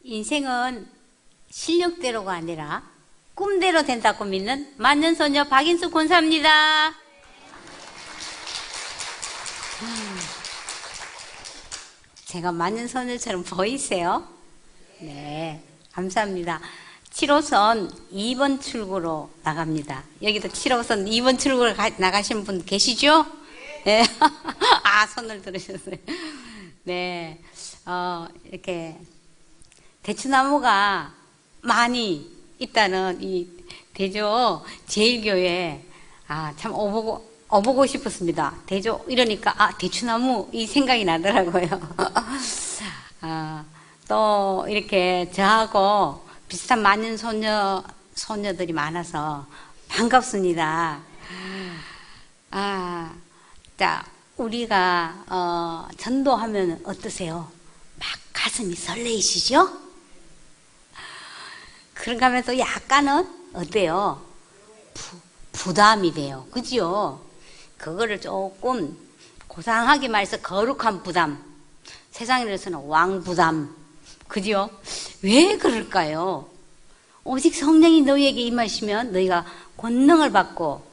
인생은 실력대로가 아니라 꿈대로 된다고 믿는 만년소녀 박인숙 권사입니다. 제가 만년소녀처럼 보이세요? 네, 감사합니다. 7호선 2번 출구로 나갑니다. 여기도 7호선 2번 출구로 나가신 분 계시죠? 네. 아, 손을 들으셨어요. 네. 이렇게 대추나무가 많이 있다는 이 대조 제일교회, 참 오보고 싶었습니다. 대조 이러니까 대추나무 이 생각이 나더라고요. 또 이렇게 저하고 비슷한 많은 소녀들이 많아서 반갑습니다. 자, 우리가 전도하면 어떠세요? 막 가슴이 설레이시죠? 그런가 하면 또 약간은 어때요? 부담이 돼요. 그죠? 그거를 조금 고상하게 말해서 거룩한 부담, 세상에서는 왕부담, 그죠? 왜 그럴까요? 오직 성령이 너희에게 임하시면 너희가 권능을 받고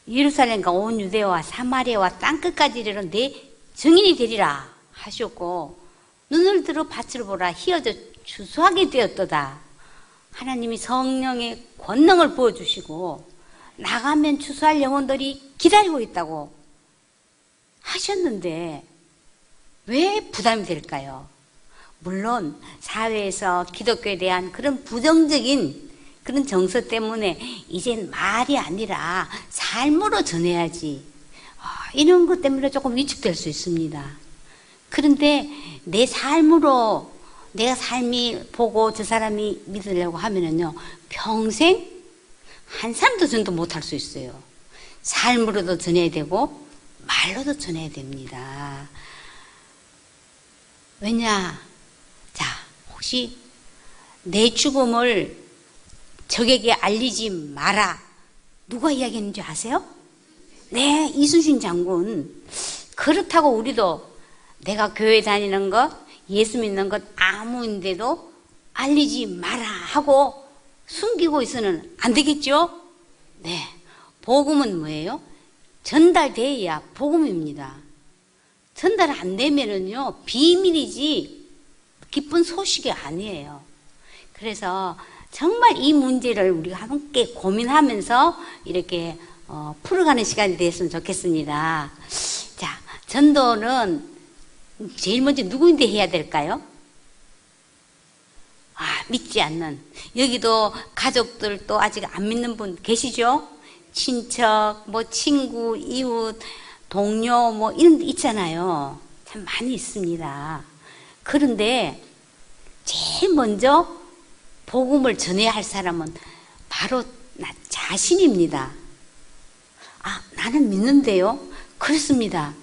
예루살렘과 온 유대와 사마리아와 땅끝까지 이르러 내 증인이 되리라 하셨고, 눈을 들어 밭을 보라 희어져 주수하게 되었도다. 하나님이 성령의 권능을 부어주시고 나가면 추수할 영혼들이 기다리고 있다고 하셨는데 왜 부담이 될까요? 물론 사회에서 기독교에 대한 그런 부정적인 그런 정서 때문에 이젠 말이 아니라 삶으로 전해야지, 이런 것 때문에 조금 위축될 수 있습니다. 그런데 내 삶으로 내가 삶이 보고 저 사람이 믿으려고 하면은요, 평생 한 사람도 전도 못할 수 있어요. 삶으로도 전해야 되고 말로도 전해야 됩니다. 왜냐? 자, 혹시 내 죽음을 적에게 알리지 마라, 누가 이야기했는지 아세요? 네, 이순신 장군. 그렇다고 우리도 내가 교회 다니는 것, 예수 믿는 것 아무인데도 알리지 마라 하고 숨기고 있어는 안 되겠죠? 네. 복음은 뭐예요? 전달돼야 복음입니다. 전달 안 되면은요, 비밀이지 기쁜 소식이 아니에요. 그래서 정말 이 문제를 우리가 함께 고민하면서 이렇게 풀어가는 시간이 됐으면 좋겠습니다. 자, 전도는 제일 먼저 누구인데 해야 될까요? 믿지 않는, 여기도 가족들 또 아직 안 믿는 분 계시죠? 친척, 친구, 이웃, 동료 이런 데 있잖아요. 참 많이 있습니다. 그런데 제일 먼저 복음을 전해야 할 사람은 바로 나 자신입니다. 나는 믿는데요? 그렇습니다.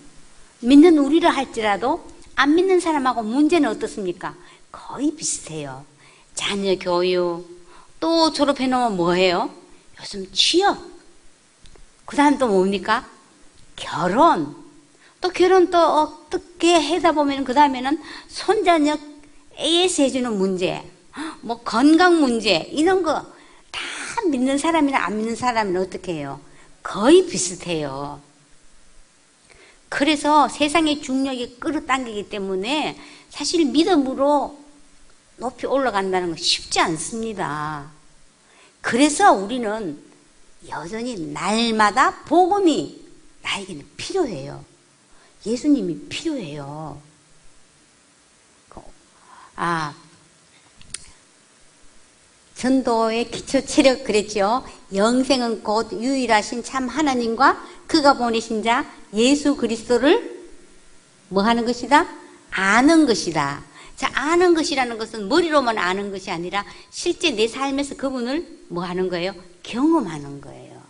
믿는 우리라 할지라도 안 믿는 사람하고 문제는 어떻습니까? 거의 비슷해요. 자녀 교육, 또 졸업해놓으면 뭐해요? 요즘 취업, 그 다음 또 뭡니까? 결혼, 또 결혼 또 어떻게 하다 보면 그 다음에는 손자녀 AS 해주는 문제, 건강 문제, 이런 거 다 믿는 사람이나 안 믿는 사람은 어떻게 해요? 거의 비슷해요. 그래서 세상의 중력이 끌어당기기 때문에 사실 믿음으로 높이 올라간다는 건 쉽지 않습니다. 그래서 우리는 여전히 날마다 복음이 나에게는 필요해요. 예수님이 필요해요. 전도의 기초 체력 그랬죠. 영생은 곧 유일하신 참 하나님과 그가 보내신 자 예수 그리스도를 뭐 하는 것이다? 아는 것이다. 자, 아는 것이라는 것은 머리로만 아는 것이 아니라 실제 내 삶에서 그분을 뭐 하는 거예요? 경험하는 거예요.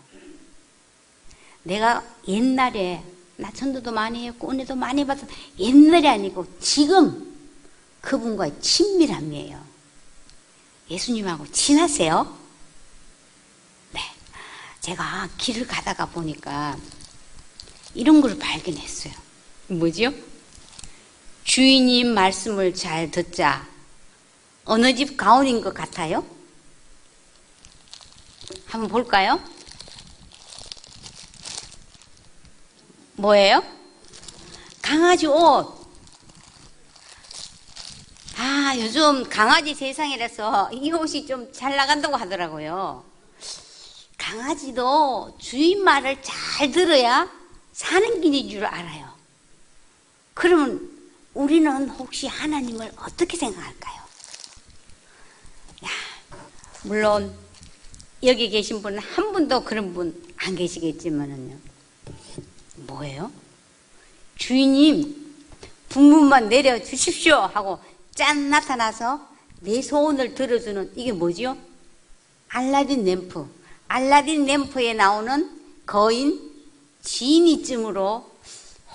내가 옛날에 나 전도도 많이 했고 은혜도 많이 받아서 옛날이 아니고 지금 그분과의 친밀함이에요. 예수님하고 친하세요? 네. 제가 길을 가다가 보니까 이런 걸 발견했어요. 뭐죠? 주인님 말씀을 잘 듣자. 어느 집 가훈인 것 같아요? 한번 볼까요? 뭐예요? 강아지 옷. 아, 요즘 강아지 세상이라서 이 옷이 좀 잘 나간다고 하더라고요. 강아지도 주인 말을 잘 들어야 사는 길인 줄 알아요. 그러면 우리는 혹시 하나님을 어떻게 생각할까요? 야, 물론 여기 계신 분은 한 분도 그런 분 안 계시겠지만은요. 뭐예요? 주인님, 분문만 내려주십시오 하고 짠 나타나서 내 소원을 들어주는 이게 뭐지요? 알라딘 램프. 알라딘 램프에 나오는 거인 지니쯤으로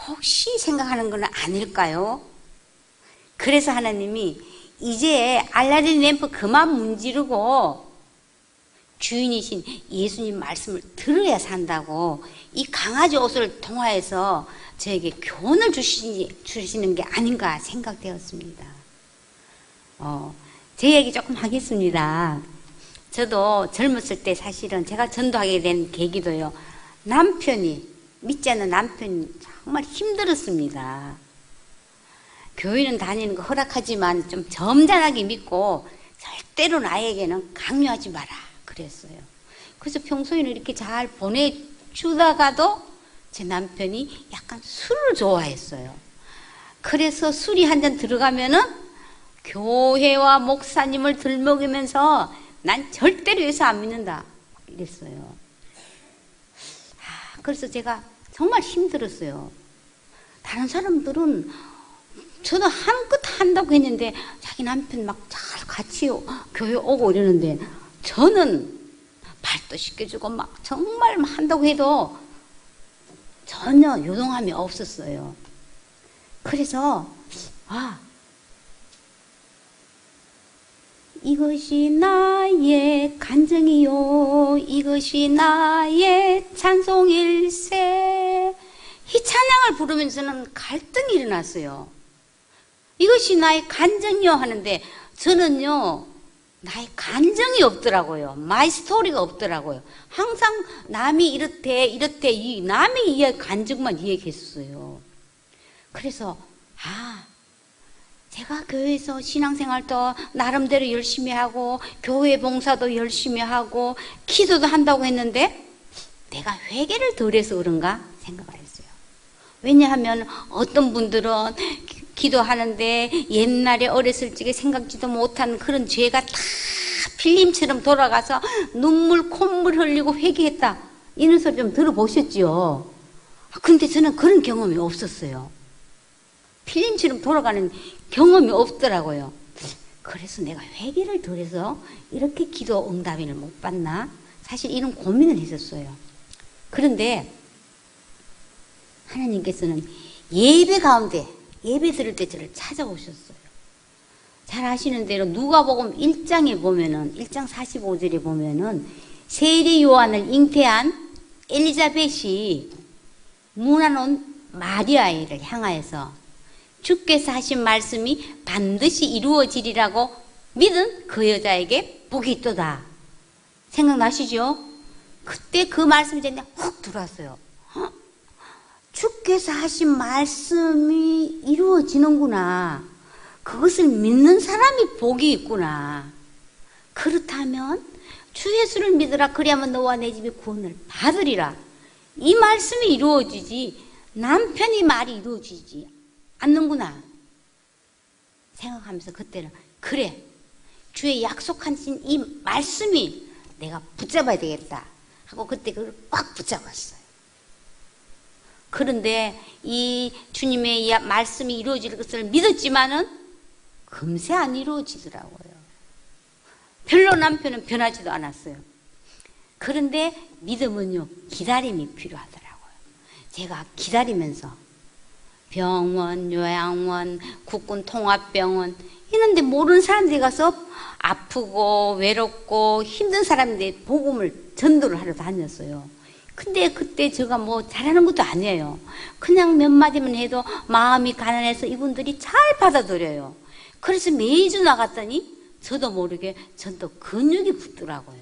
혹시 생각하는 건 아닐까요? 그래서 하나님이 이제 알라딘 램프 그만 문지르고 주인이신 예수님 말씀을 들어야 산다고 이 강아지 옷을 통하여서 저에게 교훈을 주시는 게 아닌가 생각되었습니다. 제 얘기 조금 하겠습니다. 저도 젊었을 때 사실은 제가 전도하게 된 계기도요. 남편이, 믿지 않는 남편이 정말 힘들었습니다. 교회는 다니는 거 허락하지만 좀 점잖하게 믿고 절대로 나에게는 강요하지 마라 그랬어요. 그래서 평소에는 이렇게 잘 보내주다가도 제 남편이 약간 술을 좋아했어요. 그래서 술이 한 잔 들어가면은 교회와 목사님을 들먹이면서 난 절대로 예수 안 믿는다 이랬어요. 그래서 제가 정말 힘들었어요. 다른 사람들은 저도 한껏 한다고 했는데 자기 남편 막 잘 같이 교회 오고 이러는데 저는 발도 씻겨주고 막 정말 한다고 해도 전혀 요동함이 없었어요. 그래서 이것이 나의 간증이요 이것이 나의 찬송일세 이 찬양을 부르면서는 갈등이 일어났어요. 이것이 나의 간증이요 하는데 저는요 나의 간증이 없더라고요. 마이 스토리가 없더라고요. 항상 남이 이렇대 이 남의 이야기 간증만 이야기했어요. 그래서 제가 교회에서 신앙생활도 나름대로 열심히 하고 교회 봉사도 열심히 하고 기도도 한다고 했는데 내가 회개를 덜 해서 그런가 생각을 했어요. 왜냐하면 어떤 분들은 기도하는데 옛날에 어렸을 적에 생각지도 못한 그런 죄가 다 필름처럼 돌아가서 눈물 콧물 흘리고 회개했다 이런 소리 좀 들어보셨죠? 근데 저는 그런 경험이 없었어요. 필름처럼 돌아가는 경험이 없더라고요. 그래서 내가 회개를 덜 해서 이렇게 기도 응답을 못 받나? 사실 이런 고민을 했었어요. 그런데 하나님께서는 예배 가운데 예배 드릴 때 저를 찾아오셨어요. 잘 아시는 대로 누가복음 1장에 보면은 1장 45절에 보면은 세례 요한을 잉태한 엘리자벳이 문안 마리아를 향하여서 주께서 하신 말씀이 반드시 이루어지리라고 믿은 그 여자에게 복이 있도다. 생각나시죠? 그때 그 말씀이 이제 훅 들어왔어요. 주께서 하신 말씀이 이루어지는구나. 그것을 믿는 사람이 복이 있구나. 그렇다면 주 예수를 믿으라. 그리하면 너와 내 집이 구원을 받으리라. 이 말씀이 이루어지지 남편이 말이 이루어지지 않는구나 생각하면서 그때는 그래 주의 약속하신 이 말씀이 내가 붙잡아야 되겠다 하고 그때 그걸 꽉 붙잡았어요. 그런데 이 주님의 말씀이 이루어질 것을 믿었지만은 금세 안 이루어지더라고요. 별로 남편은 변하지도 않았어요. 그런데 믿음은요 기다림이 필요하더라고요. 제가 기다리면서 병원, 요양원, 국군 통합병원 이런데 모르는 사람들이 가서 아프고 외롭고 힘든 사람들의 복음을 전도를 하러 다녔어요. 근데 그때 제가 뭐 잘하는 것도 아니에요. 그냥 몇 마디만 해도 마음이 가난해서 이분들이 잘 받아들여요. 그래서 매주 나갔더니 저도 모르게 전도 근육이 붙더라고요.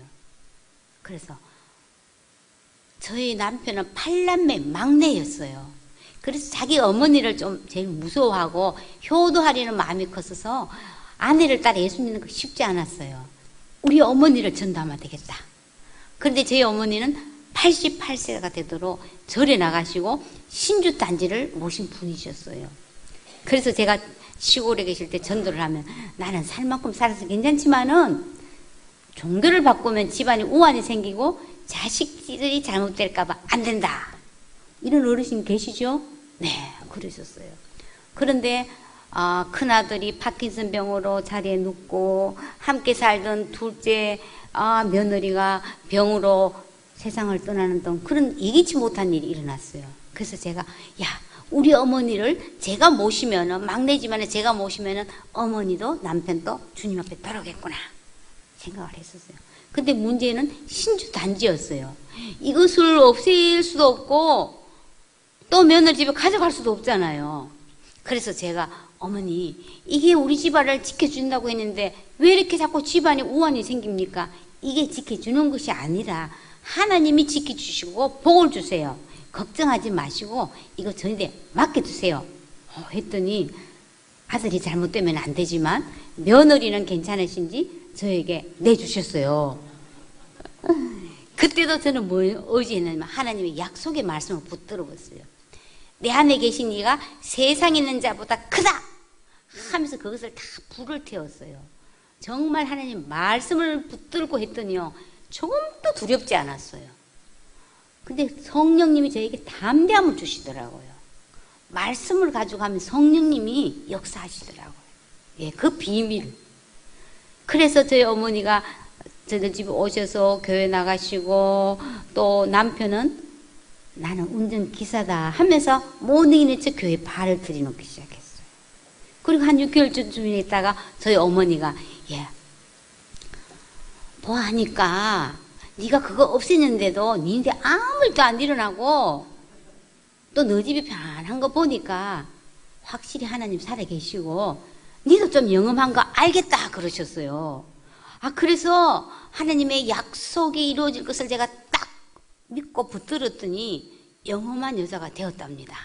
그래서 저희 남편은 8남매 막내였어요. 그래서 자기 어머니를 좀 제일 무서워하고 효도하려는 마음이 컸어서 아내를 따라 예수 믿는 거 쉽지 않았어요. 우리 어머니를 전도하면 되겠다. 그런데 저희 어머니는 88세가 되도록 절에 나가시고 신주단지를 모신 분이셨어요. 그래서 제가 시골에 계실 때 전도를 하면 나는 살 만큼 살아서 괜찮지만은 종교를 바꾸면 집안이 우환이 생기고 자식들이 잘못될까봐 안 된다. 이런 어르신 계시죠? 네, 그러셨어요. 그런데 큰아들이 파킨슨 병으로 자리에 눕고 함께 살던 둘째 며느리가 병으로 세상을 떠나는 등 그런 예기치 못한 일이 일어났어요. 그래서 제가 우리 어머니를 제가 모시면은 막내지만 제가 모시면은 어머니도 남편도 주님 앞에 돌아오겠구나 생각을 했었어요. 근데 문제는 신주 단지였어요. 이것을 없앨 수도 없고 또 며느리 집에 가져갈 수도 없잖아요. 그래서 제가 어머니 이게 우리 집안을 지켜준다고 했는데 왜 이렇게 자꾸 집안에 우환이 생깁니까? 이게 지켜주는 것이 아니라 하나님이 지켜주시고 복을 주세요. 걱정하지 마시고 이거 저희한테 맡겨두세요. 했더니 아들이 잘못되면 안 되지만 며느리는 괜찮으신지 저에게 내주셨어요. 그때도 저는 뭘 의지했냐면 하나님의 약속의 말씀을 붙들어봤어요. 내 안에 계신 이가 세상에 있는 자보다 크다 하면서 그것을 다 불을 태웠어요. 정말 하나님 말씀을 붙들고 했더니요 조금도 두렵지 않았어요. 근데 성령님이 저에게 담대함을 주시더라고요. 말씀을 가지고 하면 성령님이 역사하시더라고요. 예, 그 비밀. 그래서 저희 어머니가 저희 집에 오셔서 교회 나가시고 또 남편은 나는 운전기사다 하면서 모닝에 저 교회에 발을 들이놓기 시작했어요. 그리고 한 6개월 쯤 있다가 저희 어머니가 보아하니까 네가 그거 없앴는데도 니한테 아무 일도 안 일어나고 또 너 집이 편안한 거 보니까 확실히 하나님 살아계시고 니도 좀 영험한 거 알겠다 그러셨어요. 그래서 하나님의 약속이 이루어질 것을 제가 딱 믿고 붙들었더니 영험한 여자가 되었답니다.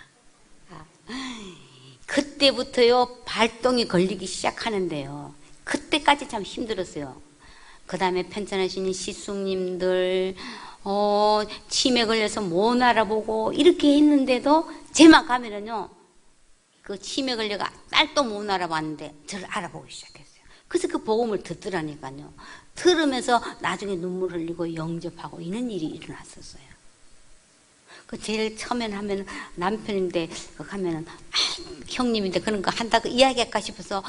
그때부터요 발동이 걸리기 시작하는데요. 그때까지 참 힘들었어요. 그 다음에 편찮으신 시숙님들 치매 걸려서 못 알아보고 이렇게 했는데도 제만 가면은요 그 치매 걸려가 딸도 못 알아봤는데 저를 알아보기 시작했어요. 그래서 그 복음을 듣더라니까요. 들으면서 나중에 눈물 흘리고 영접하고 이런 일이 일어났었어요. 그 제일 처음엔 하면 남편인데 하면은 형님인데 그런 거 한다고 이야기할까 싶어서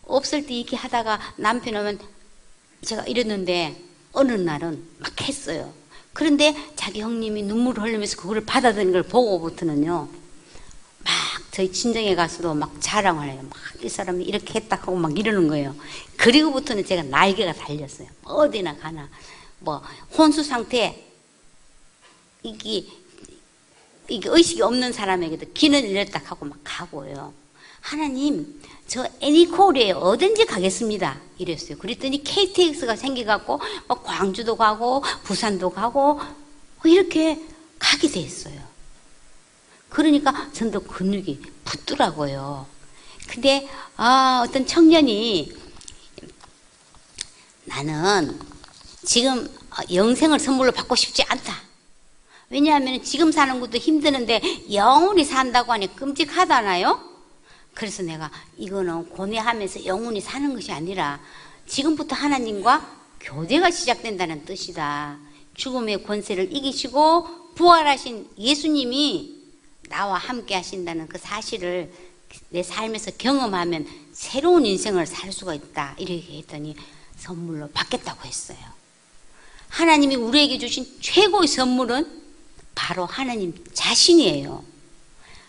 없을 때 이렇게 하다가 남편 오면 제가 이랬는데 어느 날은 막 했어요. 그런데 자기 형님이 눈물을 흘리면서 그거를 받아들이는 걸 보고부터는요 막 저희 친정에 가서도 막 자랑을 해요. 막 이 사람이 이렇게 했다 하고 막 이러는 거예요. 그리고부터는 제가 날개가 달렸어요. 어디나 가나 뭐 혼수 상태 이게 의식이 없는 사람에게도 기는 잃었다 하고 막 가고요. 하나님 저 애니콜에 어딘지 가겠습니다 이랬어요. 그랬더니 KTX가 생겨갖고 뭐 광주도 가고 부산도 가고 이렇게 가게 됐어요. 그러니까 전도 근육이 붙더라고요. 근데 어떤 청년이 나는 지금 영생을 선물로 받고 싶지 않다. 왜냐하면 지금 사는 것도 힘드는데 영원히 산다고 하니 끔찍하잖아요. 그래서 내가 이거는 고뇌하면서 영원히 사는 것이 아니라 지금부터 하나님과 교제가 시작된다는 뜻이다. 죽음의 권세를 이기시고 부활하신 예수님이 나와 함께 하신다는 그 사실을 내 삶에서 경험하면 새로운 인생을 살 수가 있다. 이렇게 했더니 선물로 받겠다고 했어요. 하나님이 우리에게 주신 최고의 선물은 바로 하나님 자신이에요.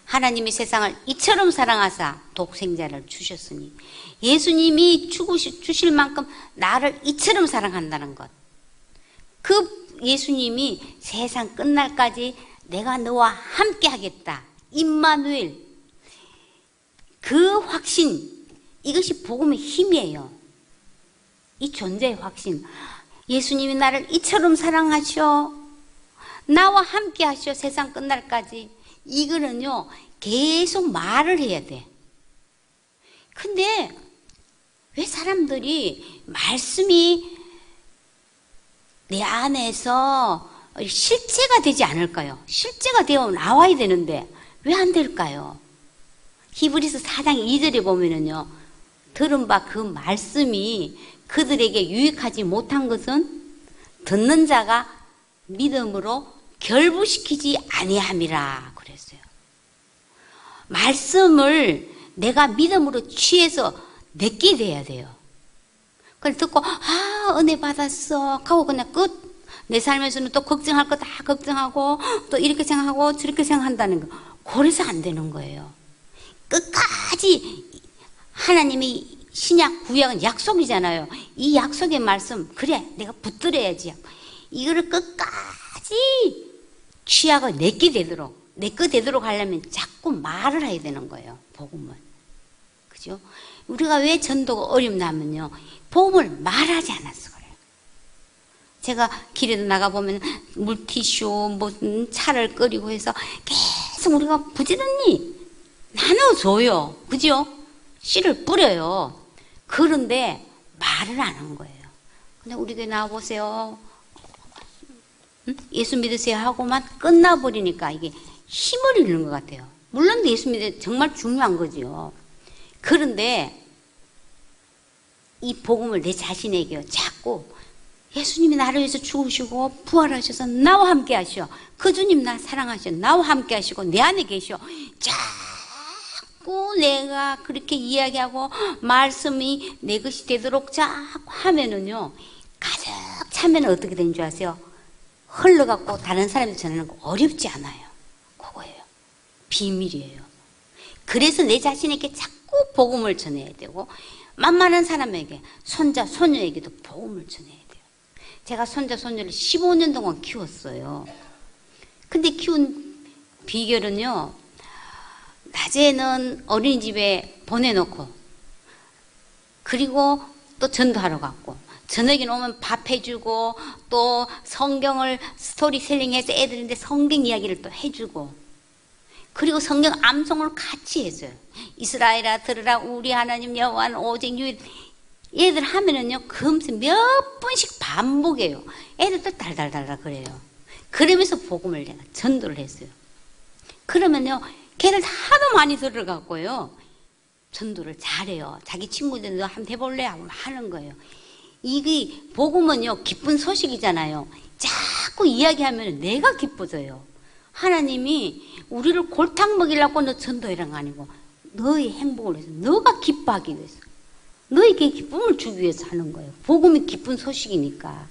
하나님이 세상을 이처럼 사랑하사 독생자를 주셨으니 예수님이 주실 만큼 나를 이처럼 사랑한다는 것. 그 예수님이 세상 끝날까지 내가 너와 함께 하겠다. 임마누엘. 그 확신, 이것이 복음의 힘이에요. 이 존재의 확신. 예수님이 나를 이처럼 사랑하셔. 나와 함께 하셔. 세상 끝날까지. 이거는요, 계속 말을 해야 돼. 근데 왜 사람들이 말씀이 내 안에서 실제가 되지 않을까요? 실제가 되어 나와야 되는데 왜 안 될까요? 히브리서 4장 2절에 보면은요, 들은 바 그 말씀이 그들에게 유익하지 못한 것은 듣는 자가 믿음으로 결부시키지 아니함이라 그랬어요. 말씀을 내가 믿음으로 취해서 내게 돼야 돼요. 그걸 듣고 은혜 받았어 하고 그냥 끝. 내 삶에서는 또 걱정할 거 다 걱정하고 또 이렇게 생각하고 저렇게 생각한다는 거. 그래서 안 되는 거예요. 끝까지 하나님이 신약 구약은 약속이잖아요. 이 약속의 말씀, 그래 내가 붙들어야지. 이거를 끝까지 취하고 내게 되도록, 내게 되도록 하려면 자꾸 말을 해야 되는 거예요. 복음을. 그죠? 우리가 왜 전도가 어렵냐면요, 복음을 말하지 않았어 그래요. 제가 길에도 나가보면 물티슈, 무슨 차를 끓이고 해서 계속 우리가 부지런히 나눠줘요. 그죠? 씨를 뿌려요. 그런데 말을 안 한 거예요. 근데 우리 교회 나와보세요. 예수 믿으세요 하고만 끝나버리니까 이게 힘을 잃는 것 같아요. 물론 예수 믿으세요 정말 중요한 거죠. 그런데 이 복음을 내 자신에게 자꾸 예수님이 나를 위해서 죽으시고 부활하셔서 나와 함께 하시오. 그 주님 나 사랑하시오. 나와 함께 하시고 내 안에 계시오. 자꾸 내가 그렇게 이야기하고 말씀이 내 것이 되도록 자꾸 하면은요, 가득 차면 어떻게 되는 줄 아세요? 흘러갖고 다른 사람한테 전하는 거 어렵지 않아요. 그거예요. 비밀이에요. 그래서 내 자신에게 자꾸 복음을 전해야 되고, 만만한 사람에게, 손자, 손녀에게도 복음을 전해야 돼요. 제가 손자, 손녀를 15년 동안 키웠어요. 근데 키운 비결은요, 낮에는 어린이집에 보내놓고, 그리고 또 전도하러 갔고, 저녁에 오면 밥 해주고, 또 성경을 스토리텔링해서 애들한테 성경 이야기를 또 해주고, 그리고 성경 암송을 같이 해줘요. 이스라엘아 들으라 우리 하나님 여호와는 오직 유일. 얘들 하면은요, 금세 몇 번씩 반복해요. 애들도 달달달달 그래요. 그러면서 복음을 내가 전도를 했어요. 그러면요, 걔들 하도 많이 들어갔고요, 전도를 잘해요. 자기 친구들도 한번 해볼래 하고 하는 거예요. 이게 복음은요, 기쁜 소식이잖아요. 자꾸 이야기하면 내가 기뻐져요. 하나님이 우리를 골탕 먹이려고 너 전도해란 거 아니고 너의 행복을 위해서, 너가 기뻐하기 위해서, 너에게 기쁨을 주기 위해서 하는 거예요. 복음이 기쁜 소식이니까.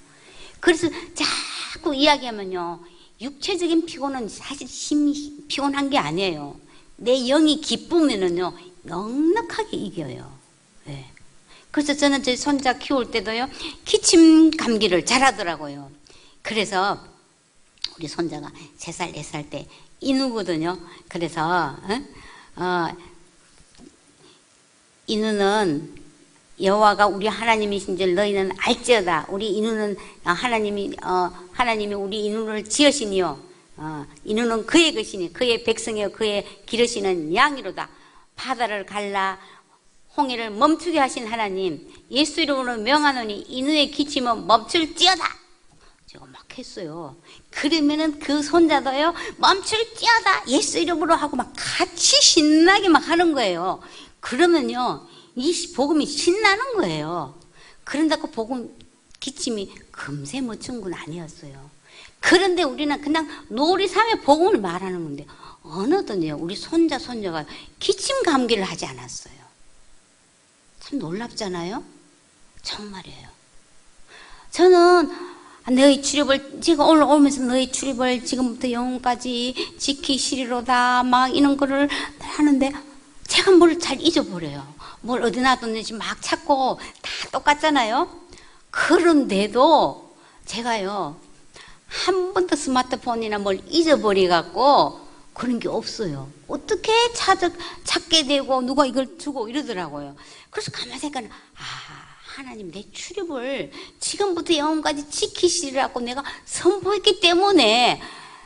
그래서 자꾸 이야기하면요, 육체적인 피곤은 사실 힘이 피곤한 게 아니에요. 내 영이 기쁘면은요, 넉넉하게 이겨요. 네. 그래서 저는 제 손자 키울 때도요, 기침 감기를 잘하더라고요. 그래서 우리 손자가 3살, 4살 때 인우거든요. 그래서 인우는 여호와가 우리 하나님이신 줄 너희는 알지어다. 우리 인우는 하나님이 우리 인우를 지으시니요, 인우는 그의 것이니 그의 백성이요 그의 기르시는 양이로다. 바다를 갈라 홍해를 멈추게 하신 하나님, 예수 이름으로 명하노니 인우의 기침은 멈출지어다. 제가 막 했어요. 그러면은 그 손자도요, 멈출지어다 예수 이름으로 하고 막 같이 신나게 막 하는 거예요. 그러면요, 이 복음이 신나는 거예요. 그런다고 복음 기침이 금세 멈춘 건 아니었어요. 그런데 우리는 그냥 놀이삼에 복음을 말하는 건데, 어느덧요, 우리 손자 손녀가 기침 감기를 하지 않았어요. 참 놀랍잖아요. 정말이에요. 저는 너희 출입을, 제가 올라오면서 너희 출입을 지금부터 영혼까지 지키시리로다 막 이런 거를 하는데, 제가 뭘 잘 잊어버려요. 뭘 어디 놔뒀는지 막 찾고 다 똑같잖아요. 그런데도 제가요, 한 번도 스마트폰이나 뭘 잊어버려갖고 그런 게 없어요. 어떻게 찾게 되고 누가 이걸 주고 이러더라고요. 그래서 가만히 생각하면, 하나님 내 출입을 지금부터 영원까지 지키시리라고 내가 선포했기 때문에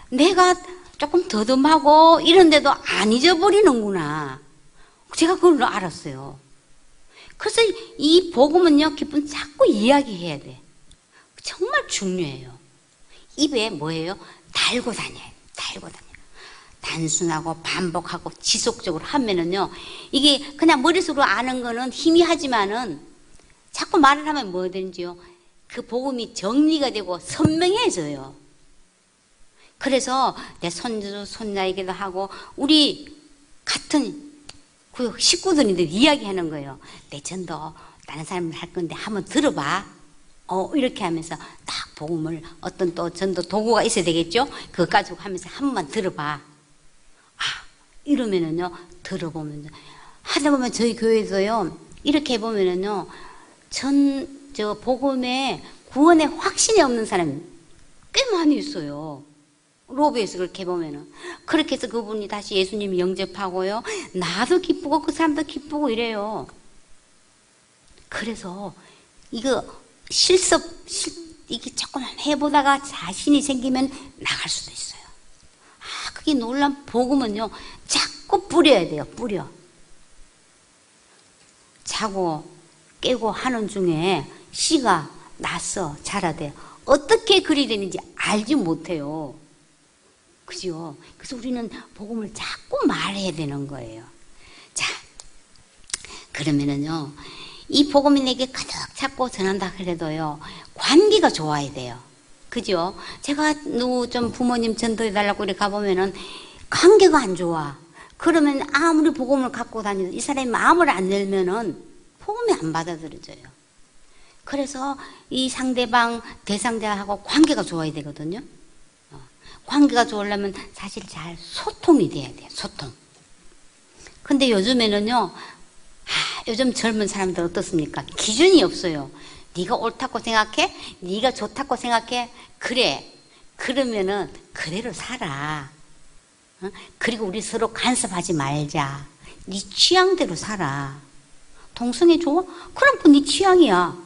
내가 조금 더듬하고 이런데도 안 잊어버리는구나. 제가 그걸 알았어요. 그래서 이 복음은요, 기쁨 자꾸 이야기해야 돼. 정말 중요해요. 입에 뭐예요? 달고 다녀요. 달고 다녀요. 단순하고 반복하고 지속적으로 하면은요, 이게 그냥 머릿속으로 아는 거는 희미하지만은 자꾸 말을 하면 뭐 되는지요? 그 복음이 정리가 되고 선명해져요. 그래서 내 손주, 손자에게도 하고 우리 같은 그 식구들인데 이야기하는 거예요. 내 전도 다른 사람을 할 건데 한번 들어봐. 이렇게 하면서 딱 복음을 어떤 또 전도 도구가 있어야 되겠죠? 그거 가지고 하면서 한 번만 들어봐. 이러면은요, 들어보면요. 하다 보면 저희 교회도요, 이렇게 해보면은요, 복음에 구원에 확신이 없는 사람이 꽤 많이 있어요. 로비에서 그렇게 해보면은. 그렇게 해서 그분이 다시 예수님 영접하고요, 나도 기쁘고 그 사람도 기쁘고 이래요. 그래서 이거 이게 조금 해보다가 자신이 생기면 나갈 수도 있어요. 그게 놀란 복음은요, 자꾸 뿌려야 돼요. 뿌려. 자고 깨고 하는 중에 씨가 났어, 자라대. 어떻게 그리 되는지 알지 못해요. 그죠? 그래서 우리는 복음을 자꾸 말해야 되는 거예요. 자, 그러면은요, 이 복음이 내게 가득 잡고 전한다 그래도요, 관계가 좋아야 돼요. 그죠? 제가 좀 부모님 전도해달라고 이렇게 가보면은 관계가 안 좋아. 그러면 아무리 복음을 갖고 다니도 이 사람이 마음을 안 열면은 복음이 안 받아들여져요. 그래서 이 상대방, 대상자하고 관계가 좋아야 되거든요. 관계가 좋으려면 사실 잘 소통이 돼야 돼요. 소통. 근데 요즘에는요, 요즘 젊은 사람들 어떻습니까? 기준이 없어요. 네가 옳다고 생각해? 네가 좋다고 생각해? 그래. 그러면은 그대로 살아. 그리고 우리 서로 간섭하지 말자. 네 취향대로 살아. 동성애 좋아? 그럼 그 네 취향이야.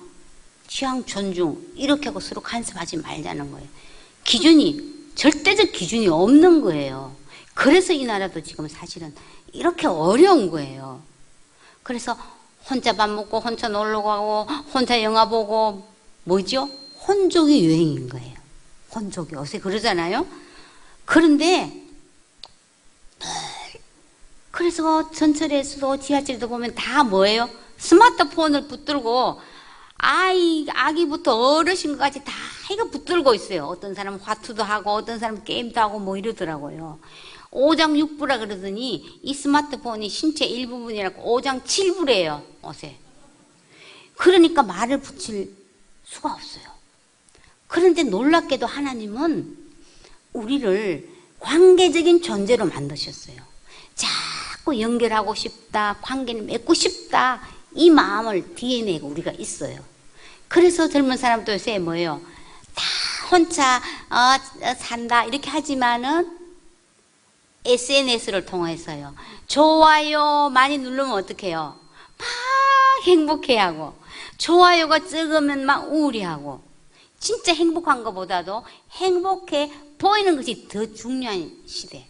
취향 존중. 이렇게 하고 서로 간섭하지 말자는 거예요. 절대적 기준이 없는 거예요. 그래서 이 나라도 지금 사실은 이렇게 어려운 거예요. 그래서 혼자 밥 먹고 혼자 놀러 가고 혼자 영화 보고 뭐죠? 혼족이 유행인 거예요. 혼족이 요새 그러잖아요. 그런데 그래서 전철에서도 지하철에도 보면 다 뭐예요? 스마트폰을 붙들고 아기부터 어르신까지 다 이거 붙들고 있어요. 어떤 사람은 화투도 하고 어떤 사람은 게임도 하고 뭐 이러더라고요. 오장육부라 그러더니 이 스마트폰이 신체 일부분이라고 오장칠부래요. 옷에. 그러니까 말을 붙일 수가 없어요. 그런데 놀랍게도 하나님은 우리를 관계적인 존재로 만드셨어요. 자꾸 연결하고 싶다, 관계를 맺고 싶다, 이 마음을 DNA가 우리가 있어요. 그래서 젊은 사람도 요새 뭐예요? 다 혼자 산다 이렇게 하지만은 SNS를 통해서요. 좋아요 많이 누르면 어떡해요? 막 행복해하고, 좋아요가 적으면 막 우울해하고. 진짜 행복한 것보다도 행복해 보이는 것이 더 중요한 시대.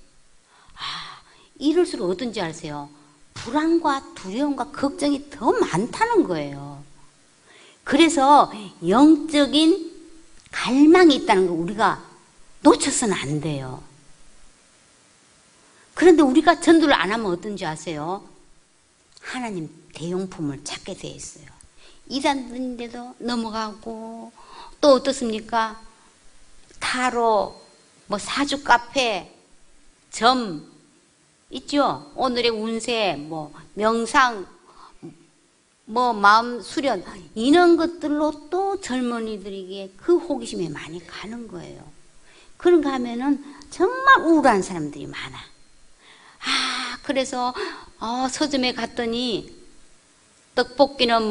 이럴수록 어떤지 아세요? 불안과 두려움과 걱정이 더 많다는 거예요. 그래서 영적인 갈망이 있다는 거 우리가 놓쳐서는 안 돼요. 그런데 우리가 전도를 안 하면 어떤지 아세요? 하나님 대용품을 찾게 돼 있어요. 이단인데도 넘어가고, 또 어떻습니까? 타로, 뭐 사주 카페, 점 있죠? 오늘의 운세, 뭐 명상, 뭐 마음 수련, 이런 것들로 또 젊은이들에게 그 호기심이 많이 가는 거예요. 그런가 하면은 정말 우울한 사람들이 많아. 그래서 서점에 갔더니 떡볶이는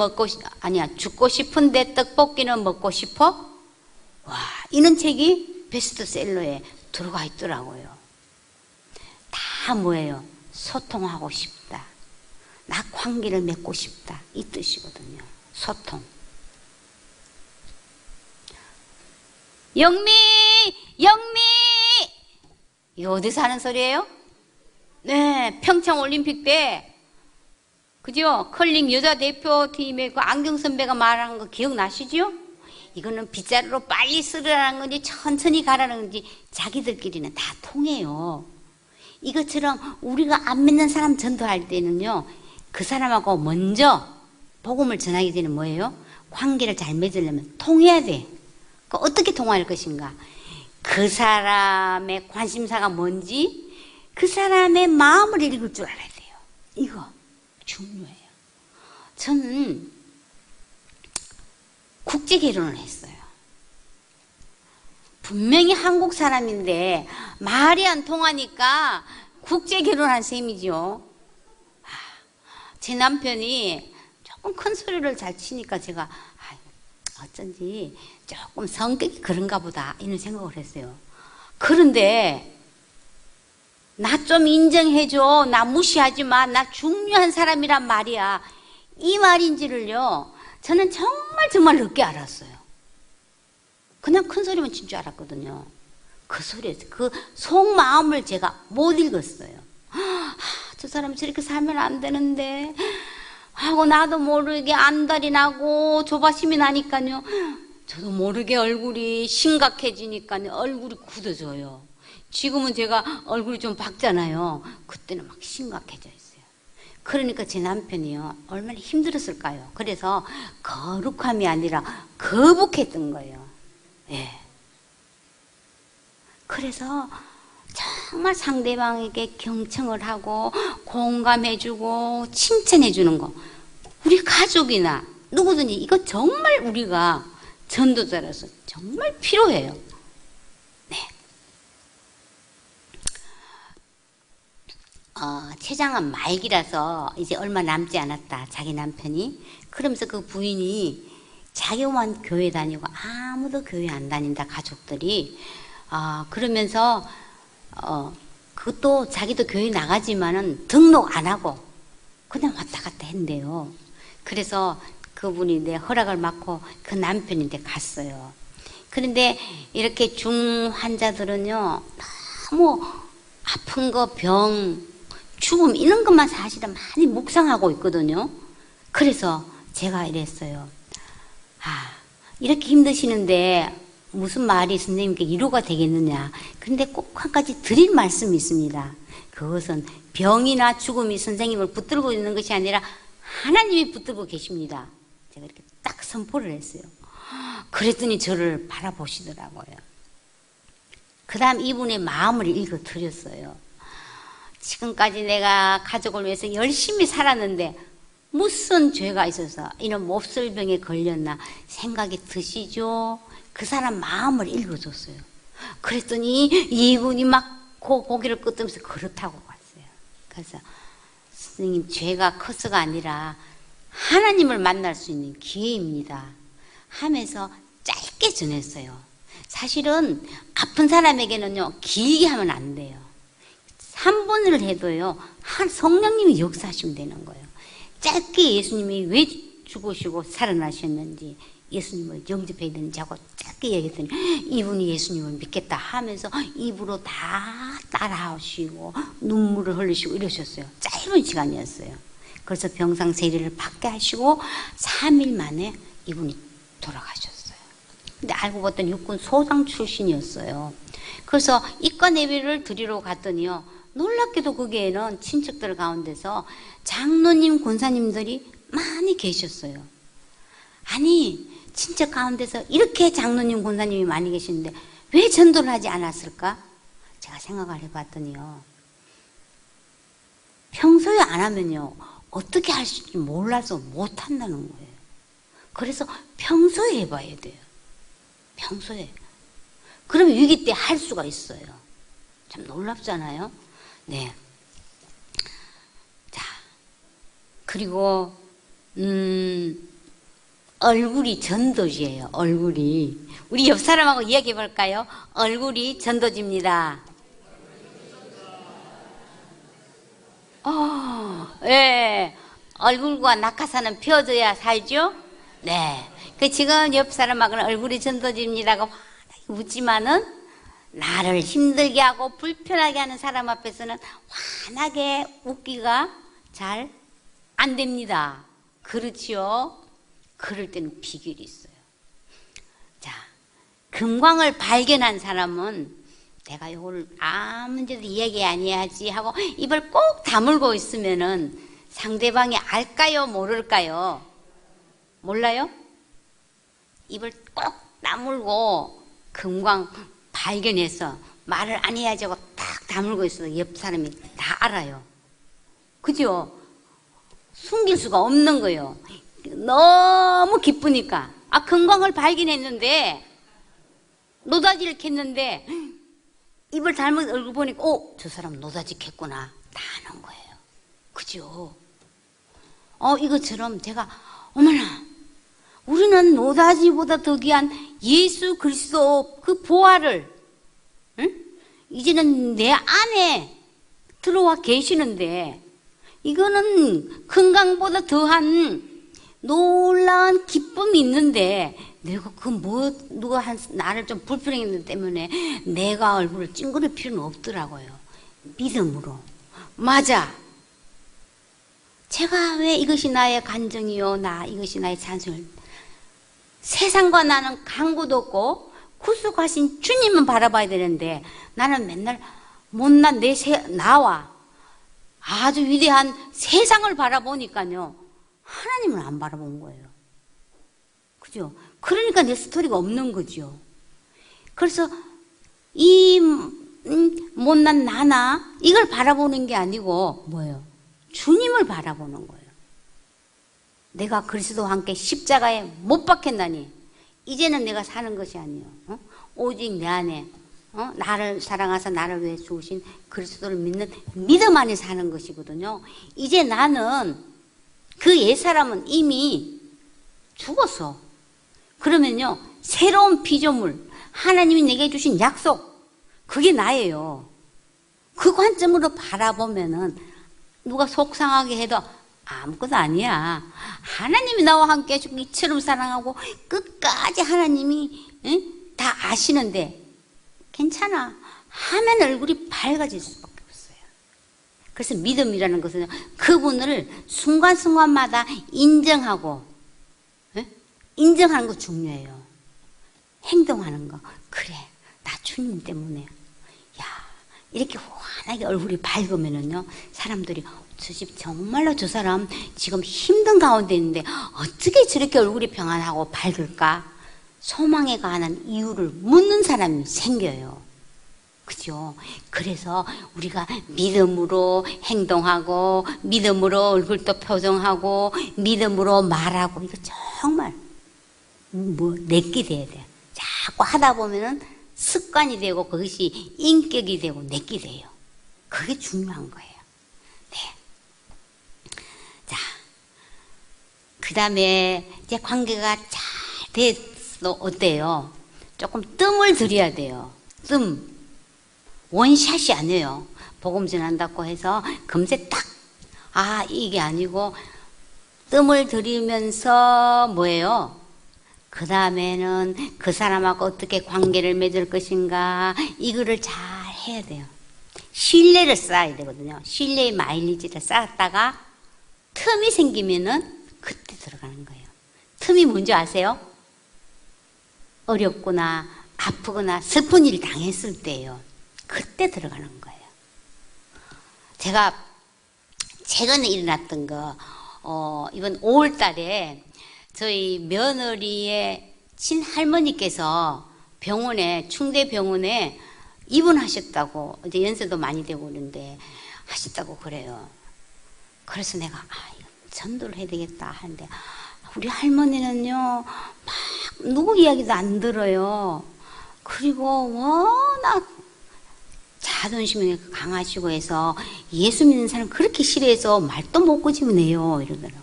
죽고 싶은데 떡볶이는 먹고 싶어? 이런 책이 베스트셀러에 들어가 있더라고요. 다 뭐예요? 소통하고 싶다. 나 관계를 맺고 싶다. 이 뜻이거든요. 소통. 영미! 영미! 이거 어디서 하는 소리예요? 네, 평창 올림픽 때, 그죠? 컬링 여자 대표팀의 그 안경 선배가 말한 거 기억나시죠? 이거는 빗자루로 빨리 쓰라는 건지 천천히 가라는 건지 자기들끼리는 다 통해요. 이것처럼 우리가 안 믿는 사람 전도할 때는요, 그 사람하고 먼저 복음을 전하게 되는 뭐예요? 관계를 잘 맺으려면 통해야 돼. 그 어떻게 통할 것인가? 그 사람의 관심사가 뭔지 그 사람의 마음을 읽을 줄 알아야 돼요. 이거 중요해요. 저는 국제 결혼을 했어요. 분명히 한국 사람인데 말이 안 통하니까 국제 결혼한 셈이죠. 제 남편이 조금 큰 소리를 잘 치니까 제가 어쩐지 조금 성격이 그런가 보다 이런 생각을 했어요. 그런데 나 좀 인정해줘, 나 무시하지 마, 나 중요한 사람이란 말이야, 이 말인지를요 저는 정말 늦게 알았어요. 그냥 큰 소리만 친 줄 알았거든요. 그 소리에서 그 속마음을 제가 못 읽었어요. 저 사람 저렇게 살면 안 되는데 하고 나도 모르게 안달이 나고 조바심이 나니까요, 저도 모르게 얼굴이 심각해지니까요 얼굴이 굳어져요. 지금은 제가 얼굴이 좀 밝잖아요. 그때는 막 심각해져 있어요. 그러니까 제 남편이요 얼마나 힘들었을까요? 그래서 거룩함이 아니라 거북했던 거예요. 예. 그래서 정말 상대방에게 경청을 하고 공감해주고 칭찬해주는 거, 우리 가족이나 누구든지 이거 정말 우리가 전도자로서 정말 필요해요. 네. 최장암 말기라서 이제 얼마 남지 않았다, 자기 남편이. 그러면서 그 부인이 자기만 교회 다니고 아무도 교회 안 다닌다, 가족들이. 그러면서 그것도 자기도 교회 나가지만은 등록 안 하고 그냥 왔다 갔다 했는데요. 그래서 그분이 내 허락을 받고 그 남편인데 갔어요. 그런데 이렇게 중 환자들은요 너무 아픈 거, 병, 죽음 이런 것만 사실은 많이 묵상하고 있거든요. 그래서 제가 이랬어요. 이렇게 힘드시는데 무슨 말이 선생님께 위로가 되겠느냐. 그런데 꼭 한 가지 드릴 말씀이 있습니다. 그것은 병이나 죽음이 선생님을 붙들고 있는 것이 아니라 하나님이 붙들고 계십니다. 제가 이렇게 딱 선포를 했어요. 그랬더니 저를 바라보시더라고요. 그 다음 이분의 마음을 읽어 드렸어요. 지금까지 내가 가족을 위해서 열심히 살았는데 무슨 죄가 있어서 이런 몹쓸병에 걸렸나 생각이 드시죠? 그 사람 마음을 읽어줬어요. 그랬더니 이분이 막 고개를 끄덕이면서 그렇다고 왔어요. 그래서 선생님, 죄가 커서가 아니라 하나님을 만날 수 있는 기회입니다 하면서 짧게 전했어요. 사실은 아픈 사람에게는요 길게 하면 안 돼요. 3분을 해도요 성령님이 역사하시면 되는 거예요. 짧게 예수님이 왜 죽으시고 살아나셨는지, 예수님을 영접해야 되는지 하고 짧게 얘기했더니 이분이 예수님을 믿겠다 하면서 입으로 다 따라하시고 눈물을 흘리시고 이러셨어요. 짧은 시간이었어요. 그래서 병상 세례를 받게 하시고 3일 만에 이분이 돌아가셨어요. 근데 알고 봤더니 육군 소장 출신이었어요. 그래서 입관 예배를 드리러 갔더니요 놀랍게도 거기에는 친척들 가운데서 장로님, 권사님들이 많이 계셨어요. 아니, 친척 가운데서 이렇게 장로님, 권사님이 많이 계시는데 왜 전도를 하지 않았을까? 제가 생각을 해봤더니요, 평소에 안 하면요 어떻게 할 수 있을지 몰라서 못한다는 거예요. 그래서 평소에 해봐야 돼요. 평소에. 그러면 위기 때 할 수가 있어요. 참 놀랍잖아요. 네. 자, 그리고 얼굴이 전도지예요. 얼굴이. 우리 옆 사람하고 이야기해 볼까요? 얼굴이 전도지입니다. 예. 얼굴과 낙하산은 펴져야 살죠? 네. 그 지금 옆 사람하고는 얼굴이 전도지입니다가 웃지만은 나를 힘들게 하고 불편하게 하는 사람 앞에서는 환하게 웃기가 잘 안 됩니다. 그렇지요? 그럴 때는 비결이 있어요. 자, 금광을 발견한 사람은 내가 이걸 아무데도 이야기 안 해야지 하고 입을 꼭 다물고 있으면은 상대방이 알까요? 모를까요? 몰라요? 입을 꼭 다물고 금광 발견해서 말을 안 해야지 하고 딱 다물고 있어도 옆 사람이 다 알아요. 그죠? 숨길 수가 없는 거예요. 너무 기쁘니까. 아, 금광을 발견했는데 노다지를 캤는데 입을 닮은 얼굴 보니까 저 사람 노다지 캤구나. 다 아는 거예요. 그죠? 이것처럼 제가 어머나 우리는 노다지보다 더 귀한 예수 그리스도 그 보화를 이제는 내 안에 들어와 계시는데 이거는 금강보다 더한 놀라운 기쁨이 있는데 내가 누가 나를 좀 불편했기 때문에 내가 얼굴을 찡그릴 필요는 없더라고요. 믿음으로. 맞아. 제가 왜 이것이 나의 간정이요 이것이 나의 찬송을 세상과 나는 강구도 없고 구속하신 주님은 바라봐야 되는데 나는 맨날 못난 나와 아주 위대한 세상을 바라보니까요 하나님을 안 바라본 거예요. 그죠? 그러니까 내 스토리가 없는 거죠. 그래서 이 못난 나나 이걸 바라보는 게 아니고 뭐예요? 주님을 바라보는 거예요. 내가 그리스도와 함께 십자가에 못 박혔나니 이제는 내가 사는 것이 아니에요. 오직 내 안에 나를 사랑하사 나를 위해 죽으신 그리스도를 믿는 믿음 안에 사는 것이거든요. 이제 나는 그 옛사람은 이미 죽었어. 그러면요 새로운 피조물 하나님이 내게 주신 약속 그게 나예요. 그 관점으로 바라보면은 누가 속상하게 해도 아무것도 아니야. 하나님이 나와 함께 해주고 이처럼 사랑하고 끝까지 하나님이 다 아시는데 괜찮아 하면 얼굴이 밝아질 수밖에 없어요. 그래서 믿음이라는 것은 그분을 순간순간마다 인정하고 인정하는 거 중요해요. 행동하는 거. 그래 나 주님 때문에 야 이렇게 환하게 얼굴이 밝으면은요 사람들이 저 집 정말로 저 사람 지금 힘든 가운데 있는데 어떻게 저렇게 얼굴이 평안하고 밝을까? 소망에 관한 이유를 묻는 사람이 생겨요. 그죠? 그래서 우리가 믿음으로 행동하고 믿음으로 얼굴도 표정하고 믿음으로 말하고 이거 정말 내게 돼야 돼. 자꾸 하다 보면은 습관이 되고 그것이 인격이 되고 내게 돼요. 그게 중요한 거예요. 네. 자, 그 다음에 이제 관계가 잘 됐어. 어때요? 조금 뜸을 들여야 돼요. 뜸. 원샷이 아니에요. 복음 전한다고 해서 금세 딱, 이게 아니고 뜸을 들이면서 뭐예요? 그 다음에는 그 사람하고 어떻게 관계를 맺을 것인가 이거를 잘 해야 돼요. 신뢰를 쌓아야 되거든요. 신뢰의 마일리지를 쌓았다가 틈이 생기면은 그때 들어가는 거예요. 틈이 뭔지 아세요? 어렵거나 아프거나 슬픈 일을 당했을 때예요. 그때 들어가는 거예요. 제가 최근에 일어났던 거 이번 5월 달에 저희 며느리의 친할머니께서 병원에 충대병원에 입원하셨다고 이제 연세도 많이 되고 그러는데 하셨다고 그래요. 그래서 내가 이거 전도를 해야 되겠다 하는데 우리 할머니는요 막 누구 이야기도 안 들어요. 그리고 워낙 자존심이 강하시고 해서 예수 믿는 사람 그렇게 싫어해서 말도 못 꼬집어내요 이러더라고요.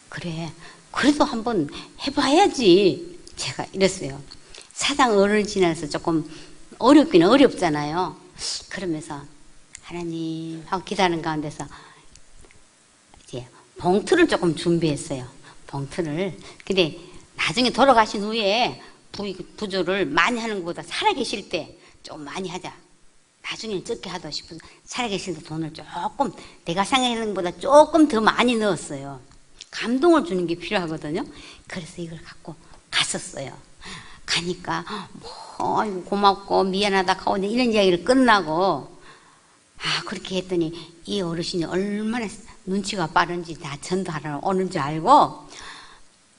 그래 그래도 한번 해봐야지 제가 이랬어요. 사당 어른을 지나서 조금 어렵긴 어렵잖아요. 그러면서 하나님 하고 기다리는 가운데서 이제 봉투를 조금 준비했어요. 봉투를. 근데 나중에 돌아가신 후에 부조를 많이 하는 것보다 살아계실 때 좀 많이 하자. 나중에는 적게 하다 싶어서 살아계실 때 돈을 조금 내가 생각하는 것보다 조금 더 많이 넣었어요. 감동을 주는 게 필요하거든요. 그래서 이걸 갖고 갔었어요. 가니까 뭐 아이고 고맙고 미안하다 하고 이런 이야기를 끝나고 그렇게 했더니 이 어르신이 얼마나 눈치가 빠른지 다 전도하러 오는 줄 알고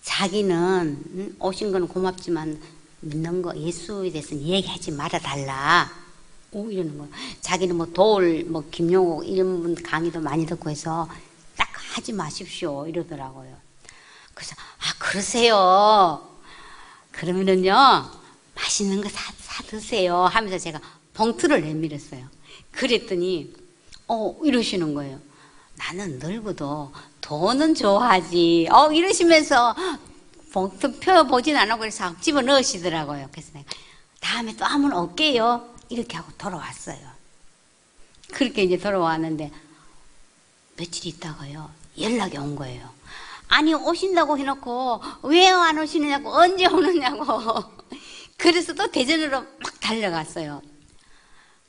자기는 오신 건 고맙지만 믿는 거 예수에 대해서는 얘기하지 말아달라. 이러는 거예요. 자기는 뭐 도울, 뭐 김용옥 이런 분 강의도 많이 듣고 해서 딱 하지 마십시오 이러더라고요. 그래서 그러세요. 그러면은요 맛있는 거 사 드세요 하면서 제가 봉투를 내밀었어요. 그랬더니 이러시는 거예요. 나는 늙어도 돈은 좋아하지. 이러시면서 봉투 펴보진 않고 그래서 집어넣으시더라고요. 그래서 내가 다음에 또 한번 올게요 이렇게 하고 돌아왔어요. 그렇게 이제 돌아왔는데 며칠 있다가요 연락이 온 거예요. 아니 오신다고 해놓고 왜 안 오시느냐고 언제 오느냐고. 그래서 또 대전으로 막 달려갔어요.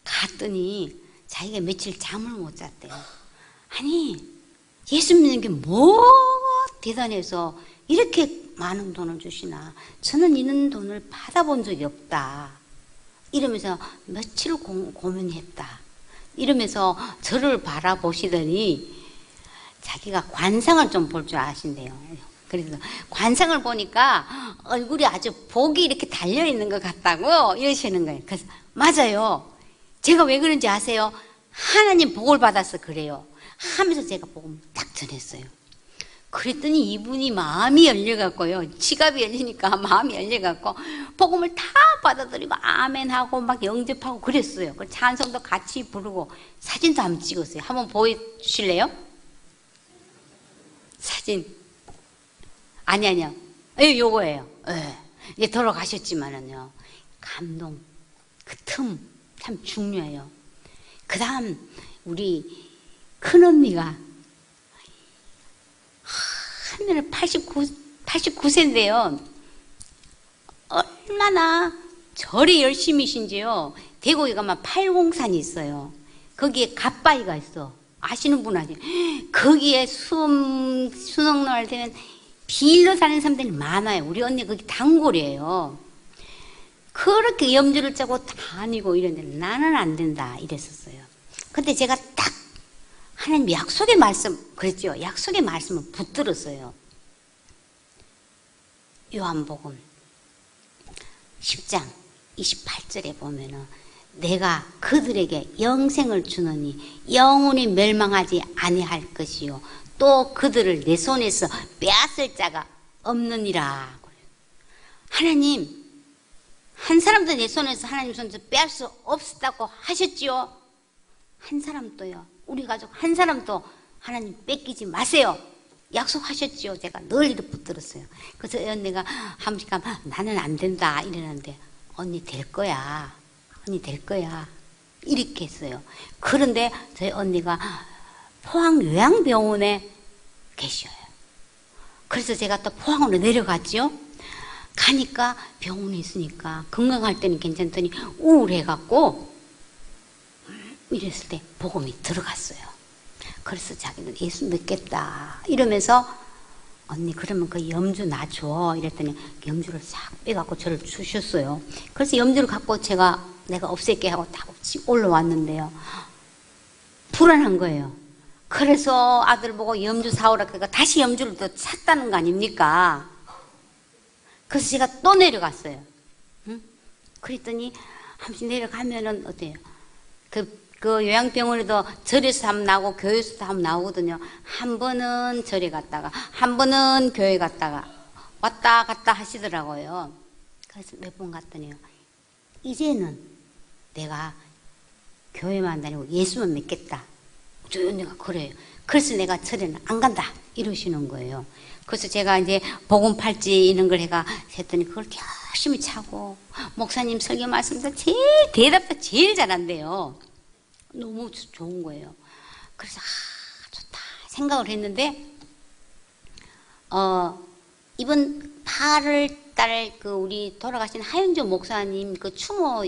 갔더니 자기가 며칠 잠을 못 잤대요. 아니 예수 믿는 게 뭐 대단해서 이렇게 많은 돈을 주시나. 저는 이런 돈을 받아본 적이 없다. 이러면서 며칠 고민했다. 이러면서 저를 바라보시더니 자기가 관상을 좀 볼 줄 아신대요. 그래서 관상을 보니까 얼굴이 아주 복이 이렇게 달려있는 것 같다고 이러시는 거예요. 그래서 맞아요. 제가 왜 그런지 아세요? 하나님 복을 받아서 그래요 하면서 제가 복음을 딱 전했어요. 그랬더니 이분이 마음이 열려갖고요. 지갑이 열리니까 마음이 열려갖고 복음을 다 받아들이고 아멘하고 막 영접하고 그랬어요. 그 찬송도 같이 부르고 사진도 한번 찍었어요. 한번 보여주실래요? 사진. 아니요. 요거예요. 이제 돌아가셨지만은요. 감동. 그 틈 참 중요해요. 그 다음 우리 큰언니가 하늘에 89세인데요. 얼마나 절에 열심히신지요. 대구에 가면 팔공산이 있어요. 거기에 갓바위가 있어. 아시는 분 아시죠? 거기에 수능날 되면 빌려 사는 사람들이 많아요. 우리 언니 거기 단골이에요. 그렇게 염주를 짜고 다니고 이랬는데 나는 안 된다 이랬었어요. 근데 제가 딱 하나님 약속의 말씀 그랬죠. 약속의 말씀을 붙들었어요. 요한복음 10장 28절에 보면은 내가 그들에게 영생을 주느니 영원히 멸망하지 아니할 것이요 또 그들을 내 손에서 빼앗을 자가 없느니라. 하나님 한 사람도 내 손에서 하나님 손에서 빼앗을 수 없었다고 하셨지요. 한 사람도요. 우리 가족 한 사람도 하나님 뺏기지 마세요. 약속하셨지요. 제가 늘 이렇게 붙들었어요. 그래서 언니가 한 번씩 가면 나는 안 된다 이러는데 언니 될 거야. 언니 될 거야. 이렇게 했어요. 그런데 저희 언니가 포항 요양병원에 계셔요. 그래서 제가 또 포항으로 내려갔죠. 가니까 병원에 있으니까 건강할 때는 괜찮더니 우울해갖고 이랬을 때 복음이 들어갔어요. 그래서 자기는 예수 믿겠다 이러면서 언니 그러면 그 염주 나 줘 이랬더니 염주를 싹 빼갖고 저를 주셨어요. 그래서 염주를 갖고 내가 없앨게 하고 다 올라왔는데요. 불안한 거예요. 그래서 아들 보고 염주 사오라 그러니까 다시 염주를 또 샀다는 거 아닙니까? 그래서 제가 또 내려갔어요. 응? 그랬더니 한 번씩 내려가면은 어때요? 그 요양병원에도 절에서 하면 나오고 교회에서도 하면 나오거든요. 한 번은 절에 갔다가 한 번은 교회 갔다가 왔다 갔다 하시더라고요. 그래서 몇 번 갔더니요. 이제는 내가 교회만 다니고 예수만 믿겠다. 저희 언니가 그래요. 그래서 내가 절에는 안 간다 이러시는 거예요. 그래서 제가 이제 복음 팔찌 이런 걸 했더니 그걸 열심히 차고 목사님 설교 말씀도 제일 대답도 제일 잘한대요. 너무 좋은 거예요. 그래서 좋다 생각을 했는데 이번 8월 달 그 우리 돌아가신 하영조 목사님 그 추모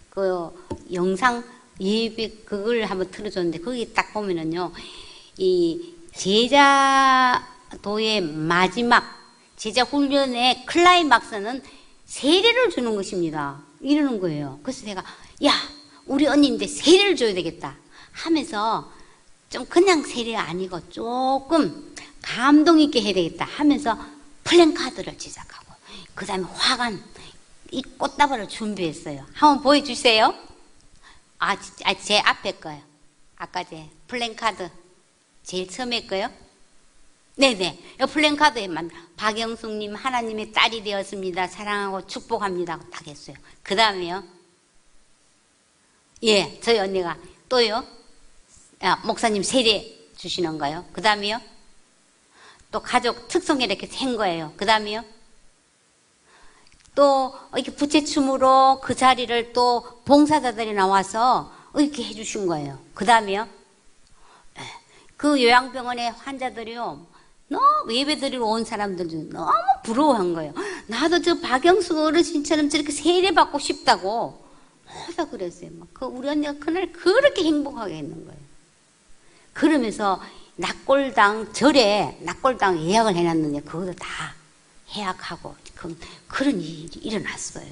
그 영상 예배 그걸 한번 틀어줬는데 거기 딱 보면은요, 이 제자도의 마지막 제자 훈련의 클라이막스는 세례를 주는 것입니다. 이러는 거예요. 그래서 제가 야, 우리 언니인데 세례를 줘야 되겠다 하면서 좀 그냥 세례가 아니고 조금 감동 있게 해야 되겠다 하면서 플랜카드를 제작하고 그 다음에 화관 이 꽃다발을 준비했어요. 한번 보여주세요. 제 앞에 거요. 아까 제 플랜카드 제일 처음에 거요. 네네. 이 플랜카드에만 박영숙님 하나님의 딸이 되었습니다. 사랑하고 축복합니다. 딱 했어요. 그 다음에요. 예, 저희 언니가 또요. 목사님 세례 주시는 거요. 그 다음에요. 또 가족 특송에 이렇게 생 거예요. 그 다음에요. 또 이렇게 부채춤으로 그 자리를 또 봉사자들이 나와서 이렇게 해주신 거예요. 그 다음에요. 그 요양병원의 환자들이요. 너무 예배드리러 온 사람들도 너무 부러워한 거예요. 나도 저 박영숙 어르신처럼 저렇게 세례받고 싶다고 항상 그랬어요. 그 우리 언니가 그날 그렇게 행복하게 했는 거예요. 그러면서 낙골당 절에 낙골당 예약을 해놨는데 그것도 다 해약하고 그런 일이 일어났어요.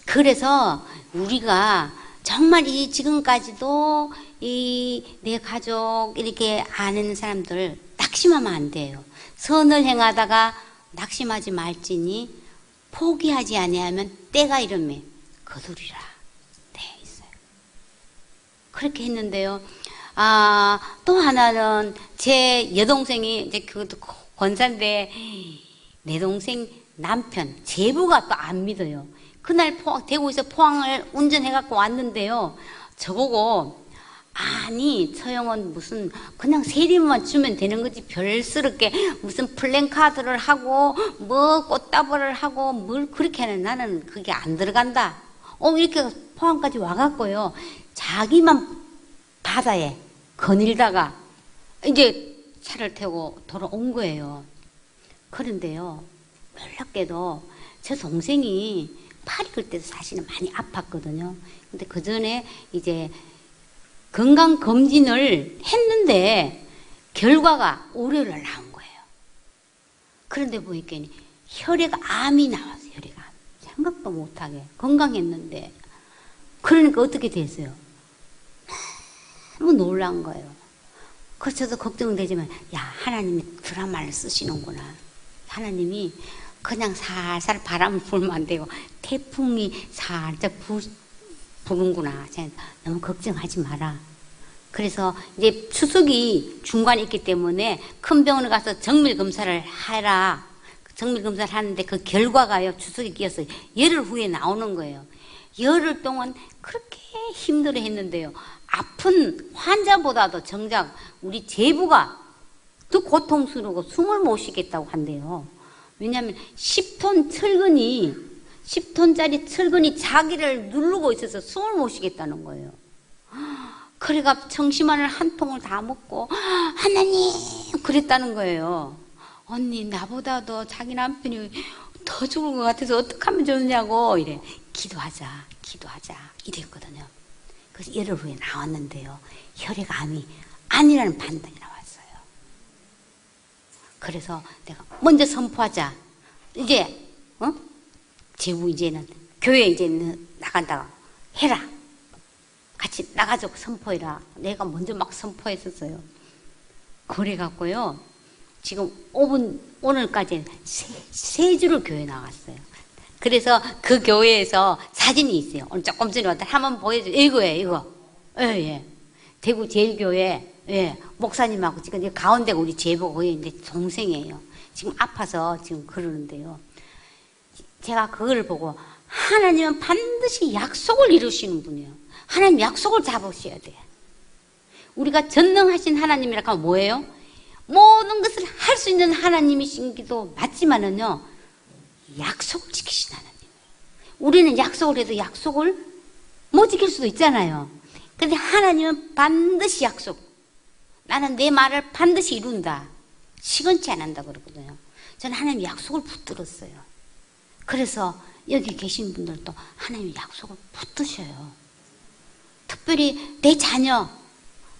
그래서 우리가 정말 이 지금까지도 이 내 가족 이렇게 아는 사람들 낙심하면 안 돼요. 선을 행하다가 낙심하지 말지니 포기하지 아니하면 때가 이르매 거두리라 돼 있어요. 그렇게 했는데요. 또 하나는 제 여동생이 이제 그것도 권사인데 내 동생 남편 제부가 또 안 믿어요. 그날 대구에서 포항을 운전해갖고 왔는데요. 저보고 아니 처형은 무슨 그냥 세림만 주면 되는 거지 별스럽게 무슨 플랜카드를 하고 뭐 꽃다발을 하고 뭘 그렇게 하는 나는 그게 안 들어간다. 이렇게 포항까지 와갖고요. 자기만 바다에 거닐다가 이제 차를 태우고 돌아온 거예요. 그런데요, 놀랍게도 제 동생이 팔이 그때도 사실은 많이 아팠거든요. 근데 그 전에 이제 건강검진을 했는데 결과가 월요일날 나온 거예요. 그런데 보니까 혈액암이 나왔어요. 혈액암. 생각도 못하게 건강했는데. 그러니까 어떻게 됐어요? 너무 놀란 거예요. 그래서 저도 걱정되지만 야, 하나님이 드라마를 쓰시는구나. 하나님이 그냥 살살 바람을 불면 안 되고 태풍이 살짝 부는구나. 너무 걱정하지 마라. 그래서 이제 추석이 중간에 있기 때문에 큰 병원에 가서 정밀 검사를 해라. 정밀 검사를 하는데 그 결과가요, 추석에 끼어서 열흘 후에 나오는 거예요. 열흘 동안 그렇게 힘들어 했는데요. 아픈 환자보다도 정작 우리 제부가 더 고통스러우고 숨을 못 쉬겠다고 한대요. 왜냐하면 10톤짜리 철근이 자기를 누르고 있어서 숨을 못 쉬겠다는 거예요. 그래가 청심환을 한 통을 다 먹고 하나님 그랬다는 거예요. 언니 나보다도 자기 남편이 더 죽을 것 같아서 어떻게 하면 좋냐고 이래. 기도하자 이랬거든요. 그래서 열흘 후에 나왔는데요. 혈액암이 아니라는 판단이 나왔어요. 그래서 내가 먼저 선포하자. 이제 제부 이제는 교회 이제는 나간다가 해라. 같이 나가자고 선포해라. 내가 먼저 막 선포했었어요. 그래갖고요. 지금 오늘까지 세 주를 교회 나갔어요. 그래서 그 교회에서 사진이 있어요. 오늘 조금 전에 왔다. 한번 보여줘요. 이거예요, 이거. 예. 대구 제일교회, 예. 목사님하고 지금 가운데가 우리 제보고 거기 이제 동생이에요. 지금 아파서 지금 그러는데요. 제가 그걸 보고 하나님은 반드시 약속을 이루시는 분이에요. 하나님 약속을 잡으셔야 돼요. 우리가 전능하신 하나님이라고 하면 뭐예요? 모든 것을 할 수 있는 하나님이신기도 맞지만은요, 약속을 지키신 하나님. 우리는 약속을 해도 약속을 못 지킬 수도 있잖아요. 그런데 하나님은 반드시 약속. 나는 내 말을 반드시 이룬다. 시건치 안 한다 그러거든요. 저는 하나님 약속을 붙들었어요. 그래서 여기 계신 분들도 하나님의 약속을 붙드셔요. 특별히 내 자녀,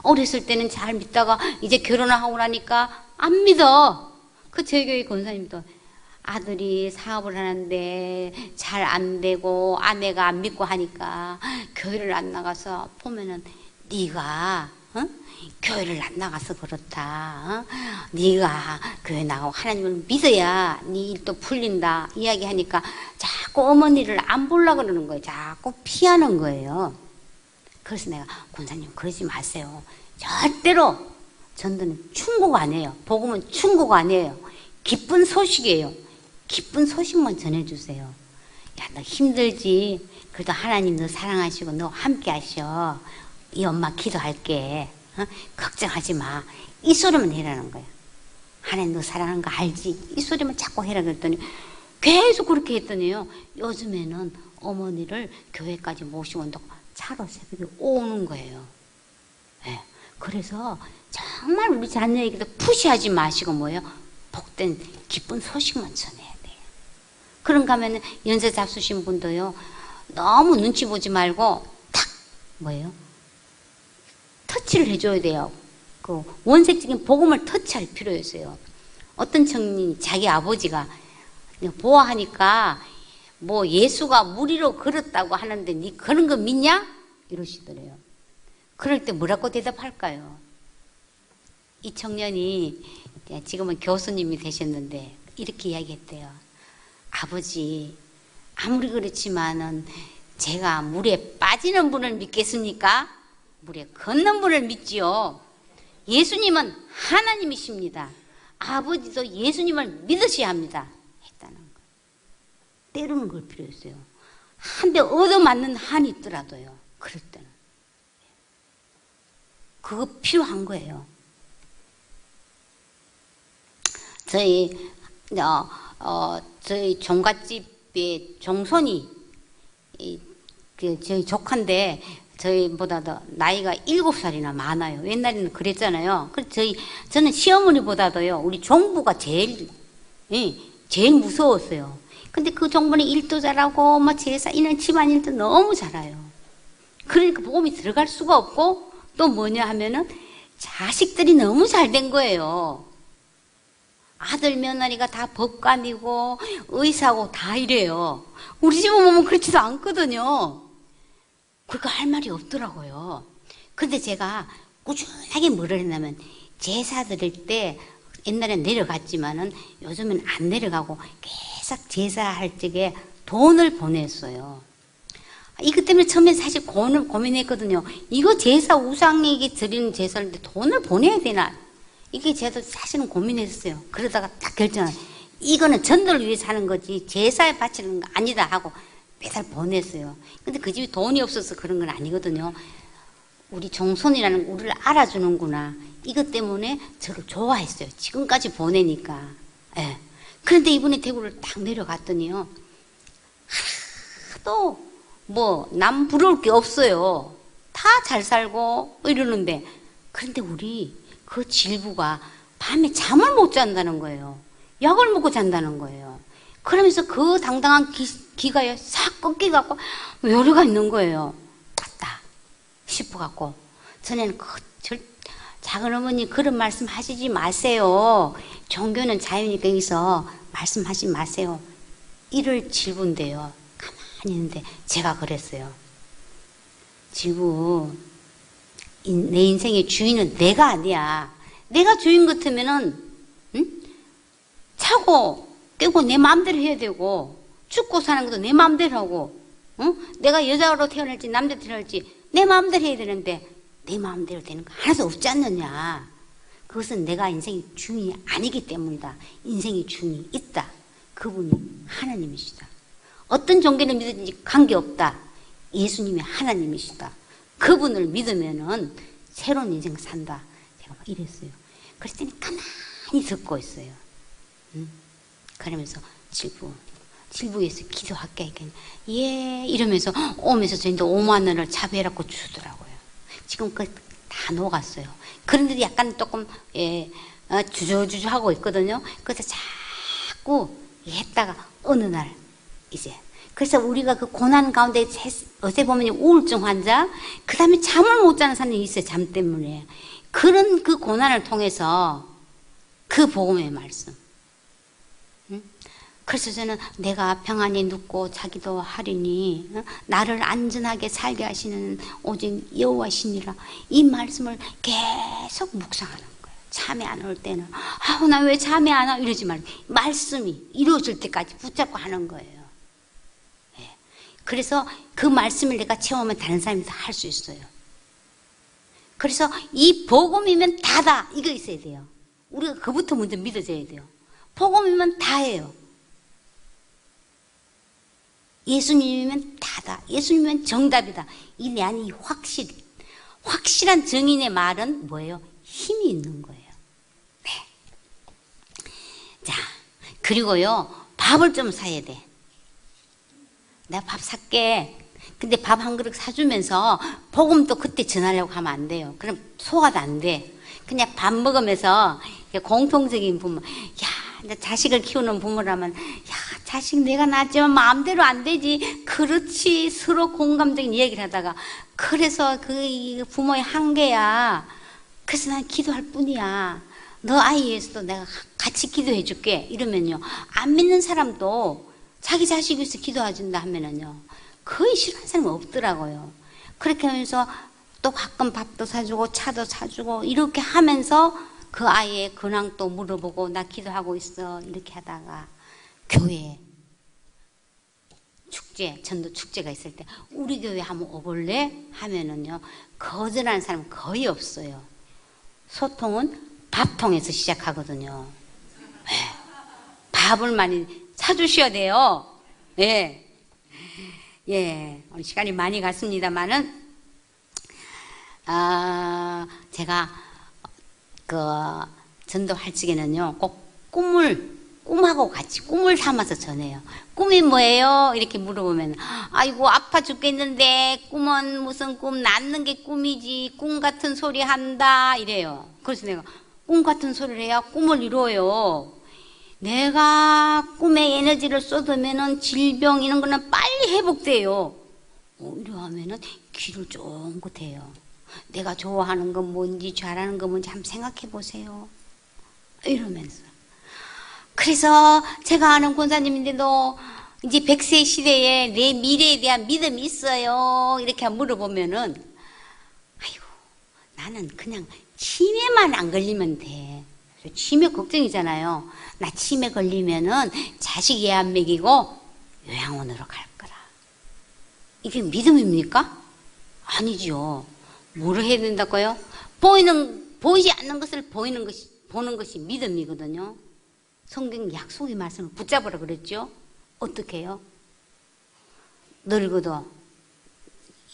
어렸을 때는 잘 믿다가 이제 결혼을 하고 나니까 안 믿어. 그 저희 교회 권사님도 아들이 사업을 하는데 잘 안 되고 아내가 안 믿고 하니까 교회를 안 나가서 보면은 네가 교회를 안 나가서 그렇다. 네가 교회 나가고 하나님을 믿어야 네 일도 풀린다. 이야기하니까 자꾸 어머니를 안 보려고 그러는 거예요. 자꾸 피하는 거예요. 그래서 내가 권사님 그러지 마세요. 절대로 전도는 충고가 아니에요. 복음은 충고가 아니에요. 기쁜 소식이에요. 기쁜 소식만 전해주세요. 야, 너 힘들지? 그래도 하나님 너 사랑하시고 너 함께 하셔. 이 엄마 기도할게. 걱정하지 마. 이 소리만 해라는 거야. 하나님 너 사랑하는 거 알지? 이 소리만 자꾸 해라 그랬더니 계속 그렇게 했더니요. 요즘에는 어머니를 교회까지 모시고 온다고 차로 새벽에 오는 거예요. 네. 그래서 정말 우리 자녀에게도 푸시하지 마시고 뭐예요? 복된 기쁜 소식만 전해야 돼요. 그런가 하면 연세 잡수신 분도요. 너무 눈치 보지 말고 탁 뭐예요? 터치를 해줘야 돼요. 그 원색적인 복음을 터치할 필요가 있어요. 어떤 청년이 자기 아버지가 보아하니까 뭐 예수가 무리로 걸었다고 하는데 니 그런 거 믿냐? 이러시더래요. 그럴 때 뭐라고 대답할까요? 이 청년이 지금은 교수님이 되셨는데 이렇게 이야기했대요. 아버지 아무리 그렇지만은 제가 물에 빠지는 분을 믿겠습니까? 물에 걷는 분을 믿지요. 예수님은 하나님이십니다. 아버지도 예수님을 믿으셔야 합니다. 했다는 거. 때리는 걸 필요했어요. 한 대 얻어맞는 한이 있더라도요. 그럴 때는. 그거 필요한 거예요. 저희 종갓집의 종손이 저희 조카인데 저희보다 더 나이가 7살이나 많아요. 옛날에는 그랬잖아요. 그래서 저는 시어머니보다도요, 우리 종부가 제일 무서웠어요. 근데 그 종부는 일도 잘하고, 제사, 이런 집안 일도 너무 잘해요. 그러니까 복음이 들어갈 수가 없고, 또 뭐냐 하면은 자식들이 너무 잘 된 거예요. 아들 며느리가 다 법관이고 의사고 다 이래요. 우리 집은 보면 그렇지도 않거든요. 그러니까 할 말이 없더라고요. 근데 제가 꾸준하게 뭐를 했냐면 제사 드릴 때 옛날엔 내려갔지만은 요즘은 안 내려가고 계속 제사할 적에 돈을 보냈어요. 이것 때문에 처음에 사실 고민했거든요. 이거 제사 우상에게 드리는 제사인데 돈을 보내야 되나? 이게 제가 사실은 고민했어요. 그러다가 딱 결정을, 이거는 전도를 위해서 하는 거지 제사에 바치는 거 아니다 하고 매달 보냈어요. 근데 그 집이 돈이 없어서 그런 건 아니거든요. 우리 종손이라는 우리를 알아주는구나. 이것 때문에 저를 좋아했어요. 지금까지 보내니까. 예. 그런데 이번에 대구를 딱 내려갔더니요. 하도 남 부러울 게 없어요. 다 잘 살고 이러는데. 그런데 우리 그 질부가 밤에 잠을 못 잔다는 거예요. 약을 먹고 잔다는 거예요. 그러면서 그 당당한 기가 싹 꺾여갖고 여류가 있는 거예요. 맞다 싶어갖고 전에는 작은 어머니 그런 말씀 하시지 마세요. 종교는 자유니까 여기서 말씀하지 마세요. 이럴 질부인데요. 가만히 있는데 제가 그랬어요. 질부, 내 인생의 주인은 내가 아니야. 내가 주인 같으면은 자고 깨고 내 마음대로 해야 되고 죽고 사는 것도 내 마음대로 하고 내가 여자로 태어날지 남자로 태어날지 내 마음대로 해야 되는데 내 마음대로 되는 거 하나도 없지 않느냐. 그것은 내가 인생의 주인이 아니기 때문이다. 인생의 주인이 있다. 그분이 하나님이시다. 어떤 종교를 믿든지 관계없다. 예수님이 하나님이시다. 그분을 믿으면은 새로운 인생 산다. 제가 막 이랬어요. 그랬더니 가만히 듣고 있어요. 그러면서 질부에서 기도할게. 예, 이러면서 오면서 저한테 5만 원을 자비해갖고 주더라고요. 지금까지 다 녹았어요. 그런데도 약간 조금, 주저주저 하고 있거든요. 그래서 자꾸 했다가 어느 날 이제. 그래서 우리가 그 고난 가운데 어제 보면 우울증 환자, 그 다음에 잠을 못 자는 사람이 있어요. 잠 때문에. 그런 그 고난을 통해서 그 복음의 말씀. 그래서 저는 내가 평안히 눕고 자기도 하리니 나를 안전하게 살게 하시는 오직 여호와시니라. 이 말씀을 계속 묵상하는 거예요. 잠이 안 올 때는 아우 나 왜 잠이 안 와 이러지 말고 말씀이 이루어질 때까지 붙잡고 하는 거예요. 네. 그래서 그 말씀을 내가 채우면 다른 사람이 다 할 수 있어요. 그래서 이 복음이면 다다 이거 있어야 돼요. 우리가 그부터 먼저 믿어져야 돼요. 복음이면 다예요. 예수님이면 다다. 예수님이면 정답이다. 이 내 안이 확실한 증인의 말은 뭐예요? 힘이 있는 거예요. 네. 자, 그리고요, 밥을 좀 사야 돼. 내가 밥 살게. 근데 밥 한 그릇 사주면서 복음도 그때 전하려고 하면 안 돼요. 그럼 소화도 안 돼. 그냥 밥 먹으면서 공통적인 부모, 야, 자식을 키우는 부모라면, 야, 자식 내가 낳았지만 마음대로 안 되지. 그렇지. 서로 공감적인 이야기를 하다가, 그래서 그 부모의 한계야. 그래서 난 기도할 뿐이야. 너 아이 위해서도 내가 같이 기도해 줄게. 이러면요. 안 믿는 사람도 자기 자식 위해서 기도해준다 하면은요. 거의 싫어하는 사람이 없더라고요. 그렇게 하면서 또 가끔 밥도 사주고 차도 사주고 이렇게 하면서 그 아이의 근황도 물어보고 나 기도하고 있어 이렇게 하다가 교회에 축제, 전도 축제가 있을 때 우리 교회 한번 오볼래? 하면은요 거절하는 사람은 거의 없어요. 소통은 밥통에서 시작하거든요. 네. 밥을 많이 사주셔야 돼요. 예. 예, 오늘 시간이 많이 갔습니다만은, 제가, 전도할 적에는요, 꼭 꿈하고 같이 꿈을 삼아서 전해요. 꿈이 뭐예요? 이렇게 물어보면, 아이고, 아파 죽겠는데, 꿈은 무슨 꿈, 낳는 게 꿈이지, 꿈 같은 소리 한다, 이래요. 그래서 내가, 꿈 같은 소리를 해야 꿈을 이루어요. 내가 꿈에 에너지를 쏟으면은 질병 이런 거는 빨리 회복돼요. 이러하면은 귀를 쫑긋해요. 내가 좋아하는 건 뭔지 잘하는 건 뭔지 한번 생각해 보세요. 이러면서. 그래서 제가 아는 권사님인데도 이제 100세 시대에 내 미래에 대한 믿음이 있어요. 이렇게 물어보면은 아이고 나는 그냥 치매만 안 걸리면 돼. 치매 걱정이잖아요. 나 치매 걸리면은 자식 애 안 먹이고 요양원으로 갈 거라. 이게 믿음입니까? 아니죠. 뭐를 해야 된다고요? 보이지 않는 것을 보는 것이 믿음이거든요. 성경 약속의 말씀을 붙잡으라 그랬죠? 어떻게 해요? 늙어도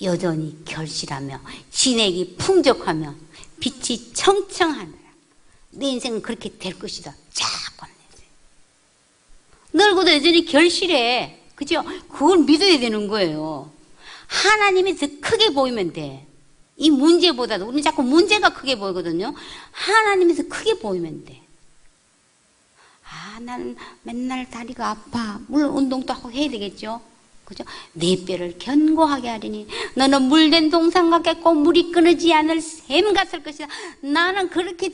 여전히 결실하며 진액이 풍족하며 빛이 청청하느라 내 인생은 그렇게 될 것이다. 자꾸 늙어도 여전히 결실해. 그죠? 그걸 믿어야 되는 거예요. 하나님이 더 크게 보이면 돼. 이 문제보다도 우리는 자꾸 문제가 크게 보이거든요. 하나님이 더 크게 보이면 돼. 나는 맨날 다리가 아파. 물론 운동도 하고 해야 되겠죠. 그죠? 내 뼈를 견고하게 하리니 너는 물된 동상 같겠고 물이 끊어지지 않을 샘 같을 것이다. 나는 그렇게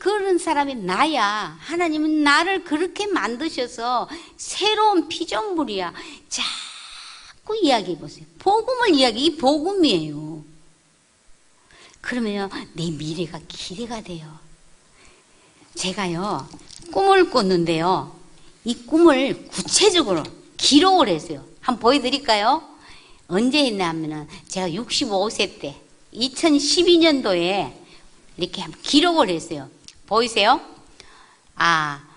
그런 사람이 나야. 하나님은 나를 그렇게 만드셔서 새로운 피조물이야. 자꾸 이야기해 보세요. 복음을 이 복음이에요. 그러면요, 내 미래가 기대가 돼요. 제가요, 꿈을 꿨는데요, 이 꿈을 구체적으로 기록을 했어요. 한번 보여드릴까요? 언제 했나 하면은 제가 65세 때 2012년도에 이렇게 한번 기록을 했어요. 보이세요?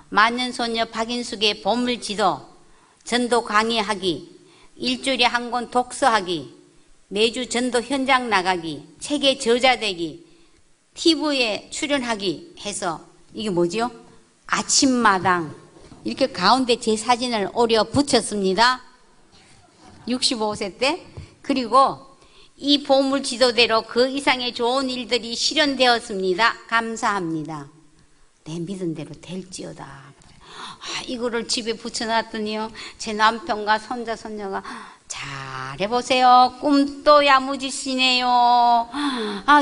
만년소녀 박인숙의 보물지도, 전도 강의하기, 일주일에 한 권 독서하기, 매주 전도 현장 나가기, 책의 저자되기, TV에 출연하기 해서 이게 뭐지요? 아침마당 이렇게 가운데 제 사진을 오려 붙였습니다. 65세 때. 그리고 이 보물 지도대로 그 이상의 좋은 일들이 실현되었습니다. 감사합니다. 내 믿은 대로 될지어다. 이거를 집에 붙여놨더니요, 제 남편과 손자, 손녀가 잘해보세요. 꿈도 야무지시네요.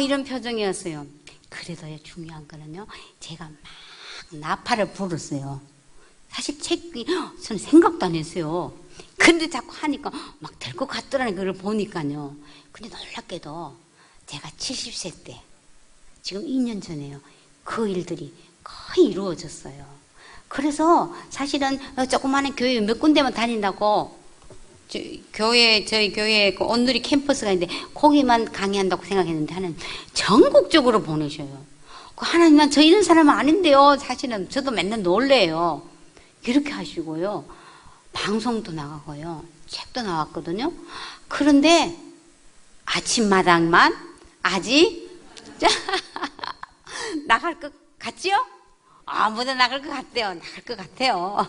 이런 표정이었어요. 그래도 중요한 거는요, 제가 막 나팔을 불었어요. 사실 책이 저는 생각도 안 했어요. 근데 자꾸 하니까 막 될 것 같더라는 걸 보니까요. 근데 놀랍게도 제가 70세 때, 지금 2년 전에요, 그 일들이 거의 이루어졌어요. 그래서 사실은 조그마한 교회 몇 군데만 다닌다고, 저희 교회에 그 온누리 캠퍼스가 있는데 거기만 강의한다고 생각했는데 하나님 전국적으로 보내셔요. 하나님, 난 저 이런 사람은 아닌데요. 사실은 저도 맨날 놀래요. 이렇게 하시고요. 방송도 나가고요. 책도 나왔거든요. 그런데 아침마당만 아직 나갈 것 같지요? 아무도 나갈 것 같대요. 나갈 것 같아요.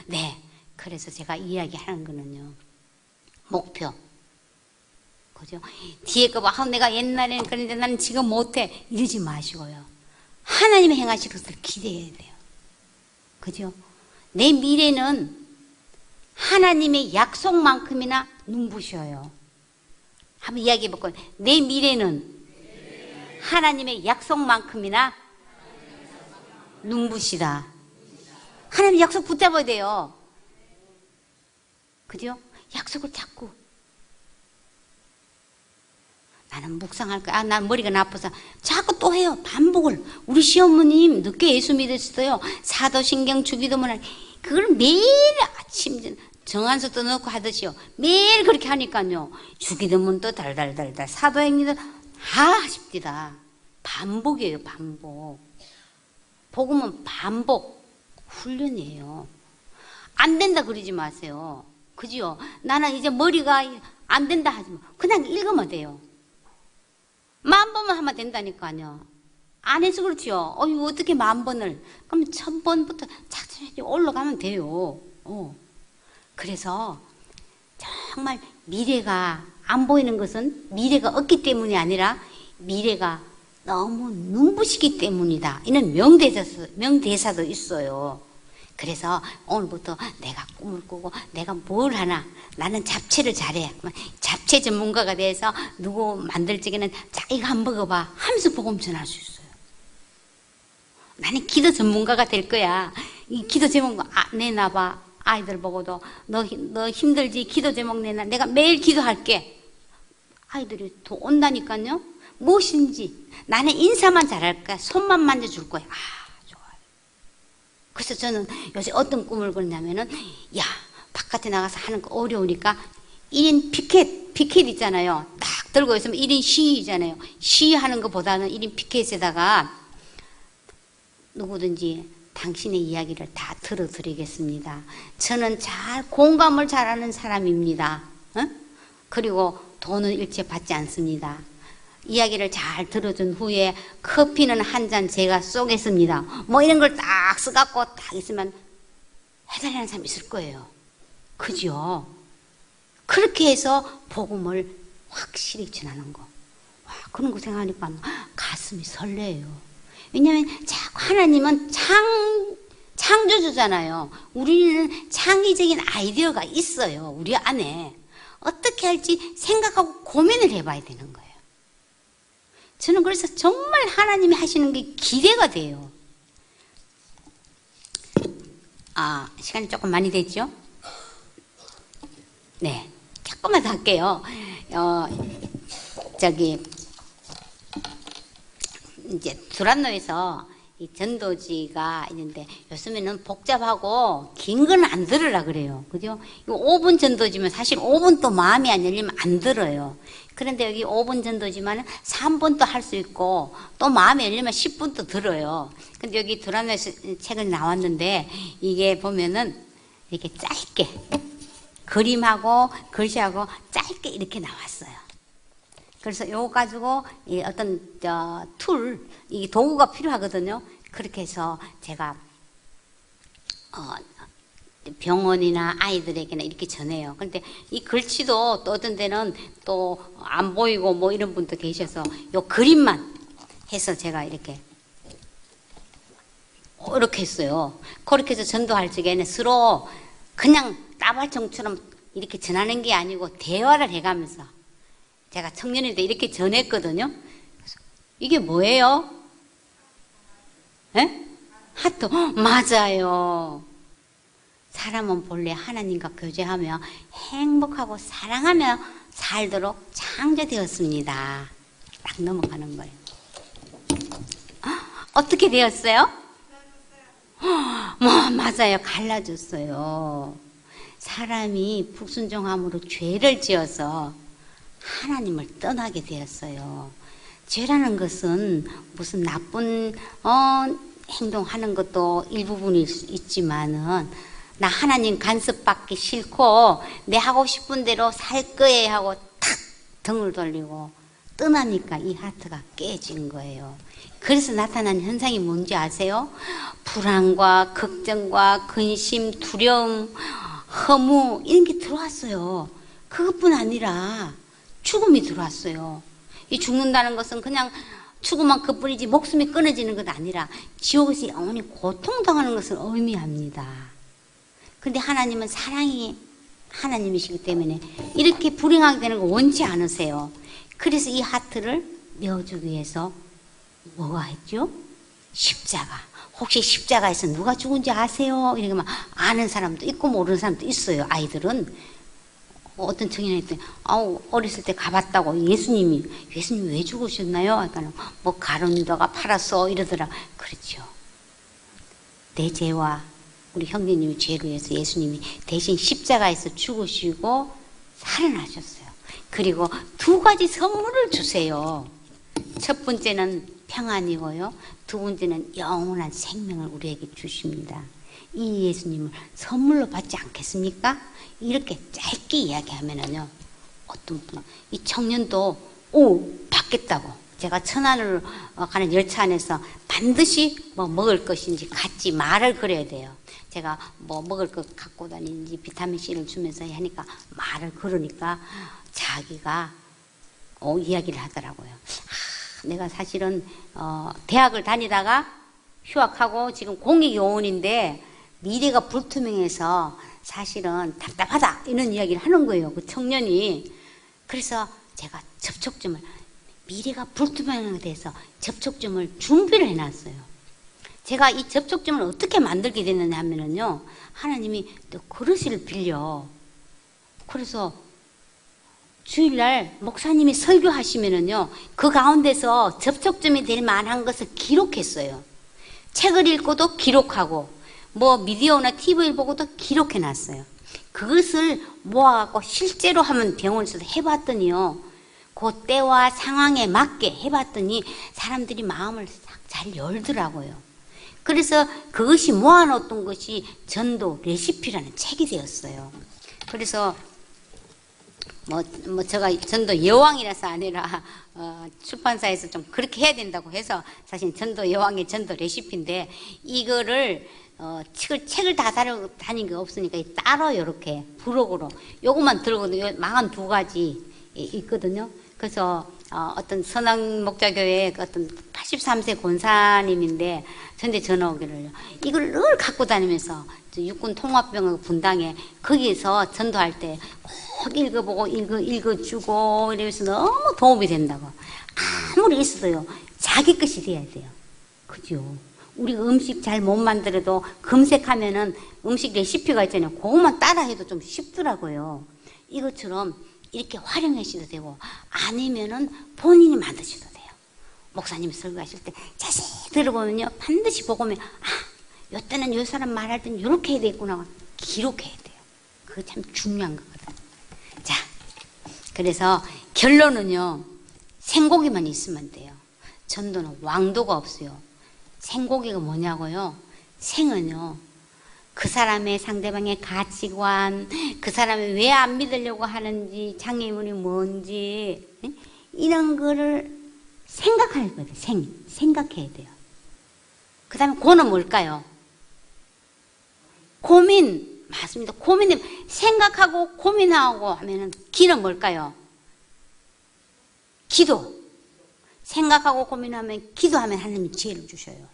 네. 그래서 제가 이야기하는 거는요, 목표. 그죠? 뒤에 거 봐. 내가 옛날에는 그런데 나는 지금 못해. 이러지 마시고요. 하나님의 행하실 것을 기대해야 돼요. 그죠? 내 미래는 하나님의 약속만큼이나 눈부셔요. 한번 이야기해 볼까요? 내 미래는 하나님의 약속만큼이나 눈부시다. 하나님의 약속 붙잡아야 돼요. 그죠? 약속을 잡고. 나는 묵상할 거야. 난 머리가 나빠서 자꾸 또 해요. 반복을. 우리 시어머님 늦게 예수 믿으셨어요. 사도신경, 주기도문. 그걸 매일 아침 정한수도 넣고 하듯이요. 매일 그렇게 하니까요. 주기도문도 달달달달, 사도행전도 하십디다. 반복이에요. 반복. 복음은 반복 훈련이에요. 안 된다 그러지 마세요. 그죠? 나는 이제 머리가 안 된다 하지 마. 그냥 읽으면 돼요. 10,000번만 하면 된다니까요. 안 해서 그렇지요. 어떻게 10,000번을. 그럼 1,000번부터 차근차근 올라가면 돼요. 그래서 정말 미래가 안 보이는 것은 미래가 없기 때문이 아니라 미래가 너무 눈부시기 때문이다. 이런 명대사도 있어요. 그래서 오늘부터 내가 꿈을 꾸고 내가 뭘 하나, 나는 잡채를 잘해. 잡채 전문가가 돼서 누구 만들 적에는 자 이거 한번 먹어봐 하면서 복음 전할 수 있어요. 나는 기도 전문가가 될 거야. 이 기도 제목 내놔봐. 아이들 보고도 너 힘들지? 기도 제목 내놔. 내가 매일 기도할게. 아이들이 더 온다니까요. 무엇인지 나는 인사만 잘할까? 손만 만져줄 거야. 그래서 저는 요새 어떤 꿈을 꿨냐면은, 야, 바깥에 나가서 하는 거 어려우니까 1인 피켓 있잖아요. 딱 들고 있으면 1인 시위잖아요. 시위하는 것보다는 1인 피켓에다가 누구든지 당신의 이야기를 다 들어드리겠습니다. 저는 공감을 잘하는 사람입니다. 그리고 돈은 일체 받지 않습니다. 이야기를 잘 들어준 후에 커피는 한 잔 제가 쏘겠습니다. 뭐 이런 걸 딱 써갖고 딱 있으면 해달라는 사람이 있을 거예요. 그죠? 그렇게 해서 복음을 확실히 전하는 거. 와, 그런 거 생각하니까 가슴이 설레요. 왜냐하면 자꾸 하나님은 창조주잖아요. 우리는 창의적인 아이디어가 있어요. 우리 안에. 어떻게 할지 생각하고 고민을 해봐야 되는 거예요. 저는 그래서 정말 하나님이 하시는 게 기대가 돼요. 시간이 조금 많이 됐죠? 네, 조금만 더 할게요. 이제 두란노에서 이 전도지가 있는데 요즘에는 복잡하고 긴 건 안 들으라 그래요. 그죠? 5분 전도지면 사실 5분 또 마음이 안 열리면 안 들어요. 그런데 여기 5분 전도지만 3분도 할 수 있고 또 마음이 열리면 10분도 들어요. 근데 여기 두란노에서 책을 나왔는데 이게 보면은 이렇게 짧게 그림하고 글씨하고 짧게 이렇게 나왔어요. 그래서 이거 가지고 어떤 이 도구가 필요하거든요. 그렇게 해서 제가 병원이나 아이들에게나 이렇게 전해요. 그런데 이 글씨도 또 어떤 데는 또 안 보이고 뭐 이런 분도 계셔서 요 그림만 해서 제가 이렇게 이렇게 했어요. 그렇게 해서 전도할 적에는 서로 그냥 따발총처럼 이렇게 전하는 게 아니고 대화를 해가면서 제가 청년인데 이렇게 전했거든요. 이게 뭐예요? 에? 하트. 맞아요. 사람은 본래 하나님과 교제하며 행복하고 사랑하며 살도록 창조되었습니다. 딱 넘어가는 거예요. 어떻게 되었어요? 맞아요. 갈라졌어요. 사람이 불순종함으로 죄를 지어서 하나님을 떠나게 되었어요. 죄라는 것은 무슨 나쁜 행동하는 것도 일부분일 수 있지만은 나 하나님 간섭받기 싫고 내 하고 싶은 대로 살 거예요 하고 탁 등을 돌리고 떠나니까 이 하트가 깨진 거예요. 그래서 나타난 현상이 뭔지 아세요? 불안과 걱정과 근심, 두려움, 허무 이런 게 들어왔어요. 그것뿐 아니라 죽음이 들어왔어요. 이 죽는다는 것은 그냥 죽음만 그뿐이지 목숨이 끊어지는 것 아니라 지옥에서 영원히 고통당하는 것을 의미합니다. 그런데 하나님은 사랑이 하나님이시기 때문에 이렇게 불행하게 되는 거 원치 않으세요. 그래서 이 하트를 메워주기 위해서 뭐가 했죠? 십자가. 혹시 십자가에서 누가 죽은지 아세요? 이렇게 막 아는 사람도 있고 모르는 사람도 있어요. 아이들은. 어떤 청년이 했더니 어렸을 때 가봤다고 예수님이 왜 죽으셨나요? 그러니까 뭐 가론유다가 팔았어 이러더라. 그렇죠. 내 죄와 우리 형제님의 죄를 위해서 예수님이 대신 십자가에서 죽으시고 살아나셨어요. 그리고 두 가지 선물을 주세요. 첫 번째는 평안이고요. 두 번째는 영원한 생명을 우리에게 주십니다. 이 예수님을 선물로 받지 않겠습니까? 이렇게 짧게 이야기하면은요, 어떤 분, 이 청년도, 받겠다고. 제가 천안으로 가는 열차 안에서 반드시 뭐 먹을 것인지 같이 말을 걸어야 돼요. 제가 뭐 먹을 것 갖고 다니는지 비타민C를 주면서 하니까 말을 걸으니까 자기가, 이야기를 하더라고요. 내가 사실은, 대학을 다니다가 휴학하고 지금 공익요원인데 미래가 불투명해서 사실은 답답하다 이런 이야기를 하는 거예요. 그 청년이. 그래서 제가 접촉점을 미래가 불투명하게 돼서 접촉점을 준비를 해놨어요. 제가 이 접촉점을 어떻게 만들게 됐느냐 하면은요, 하나님이 또 그릇을 빌려. 그래서 주일날 목사님이 설교하시면은요, 그 가운데서 접촉점이 될 만한 것을 기록했어요. 책을 읽고도 기록하고 뭐 미디어나 TV를 보고도 기록해놨어요. 그것을 모아갖고 실제로 하면 병원에서도 해봤더니요, 그 때와 상황에 맞게 해봤더니 사람들이 마음을 잘 열더라고요. 그래서 그것이 모아놓던 것이 전도 레시피라는 책이 되었어요. 그래서 제가 전도 여왕이라서 아니라 출판사에서 좀 그렇게 해야 된다고 해서 사실 전도 여왕의 전도 레시피인데 이거를 책을 다 다닌 게 없으니까 따로 이렇게 부록으로 요것만 들고도 42가지 있거든요. 그래서 어떤 선왕 목자교회 어떤 83세 권사님인데 전대 전화 오기를요. 이걸 늘 갖고 다니면서 육군 통합병원 분당에 거기에서 전도할 때 꼭 읽어보고 읽어주고 이러면서 너무 도움이 된다고. 아무리 있어도요, 자기 것이 돼야 돼요. 그죠? 우리 음식 잘 못 만들어도 검색하면은 음식 레시피가 있잖아요. 그것만 따라해도 좀 쉽더라고요. 이것처럼 이렇게 활용하셔도 되고 아니면은 본인이 만드셔도 돼요. 목사님이 설교하실 때 자세히 들어보면요, 반드시 보고면 요때는 요 사람 말할 때는 이렇게 해야 되겠구나 기록해야 돼요. 그거 참 중요한 거거든요. 자, 그래서 결론은요, 생고기만 있으면 돼요. 전도는 왕도가 없어요. 생고기가 뭐냐고요? 생은요, 그 사람의 상대방의 가치관, 그 사람이 왜 안 믿으려고 하는지, 장애물이 뭔지 이런 거를 생각할 거예요. 생각해야 돼요. 그 다음에 고는 뭘까요? 고민. 맞습니다. 고민은 생각하고 고민하고 하면은 기는 뭘까요? 기도. 생각하고 고민하면 기도하면 하나님이 지혜를 주셔요.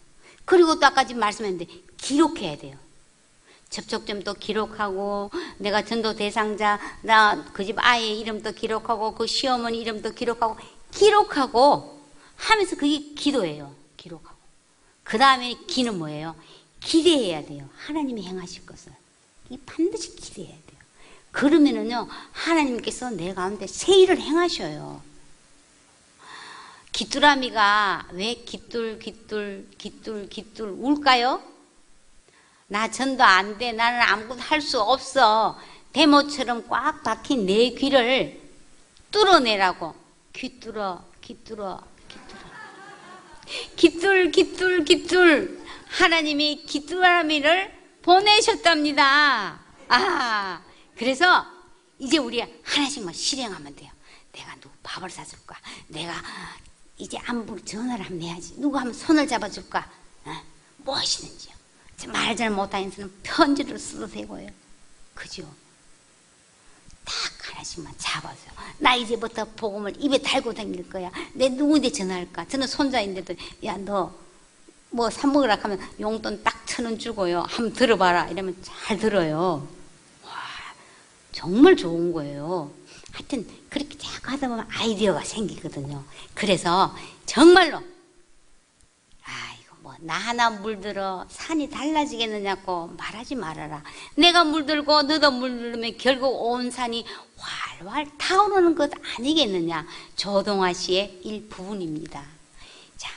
그리고 또 아까 지금 말씀했는데 기록해야 돼요. 접촉점도 기록하고, 내가 전도 대상자, 나 그 집 아이 이름도 기록하고, 그 시어머니 이름도 기록하고 하면서 그게 기도예요. 기록하고. 그 다음에 기는 뭐예요? 기대해야 돼요. 하나님이 행하실 것을. 이 반드시 기대해야 돼요. 그러면은요, 하나님께서 내 가운데 새 일을 행하셔요. 귀뚜라미가 왜 귀뚤 울까요? 나 전도 안 돼. 나는 아무것도 할 수 없어. 대모처럼 꽉 박힌 내 귀를 뚫어내라고. 귀뚫어. 하나님이 귀뚜라미를 보내셨답니다. 그래서 이제 우리 하나씩만 실행하면 돼요. 내가 누구 밥을 사줄까? 내가 이제 안부 전화를 한번 해야지. 누구 한번 손을 잡아줄까? 무엇이든지요. 말 잘 못하는 사람은 편지를 써도 되고요. 그죠? 딱 하나씩만 잡아서 나 이제부터 복음을 입에 달고 다닐 거야. 내 누구한테 전화할까? 저는 손자인데도 야 너 뭐 사 먹으라 하면 용돈 딱 1,000원 주고요. 한번 들어봐라 이러면 잘 들어요. 와, 정말 좋은 거예요. 하여튼 그렇게 자꾸 하다 보면 아이디어가 생기거든요. 그래서 정말로 나 하나 물들어 산이 달라지겠느냐고 말하지 말아라. 내가 물들고 너도 물들면 결국 온 산이 활활 타오르는 것 아니겠느냐. 조동아 씨의 일부분입니다. 자,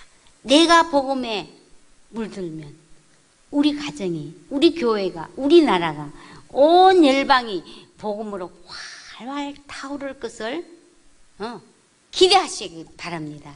내가 복음에 물들면 우리 가정이, 우리 교회가, 우리나라가, 온 열방이 복음으로 활활 타오를 것을 기대하시기 바랍니다.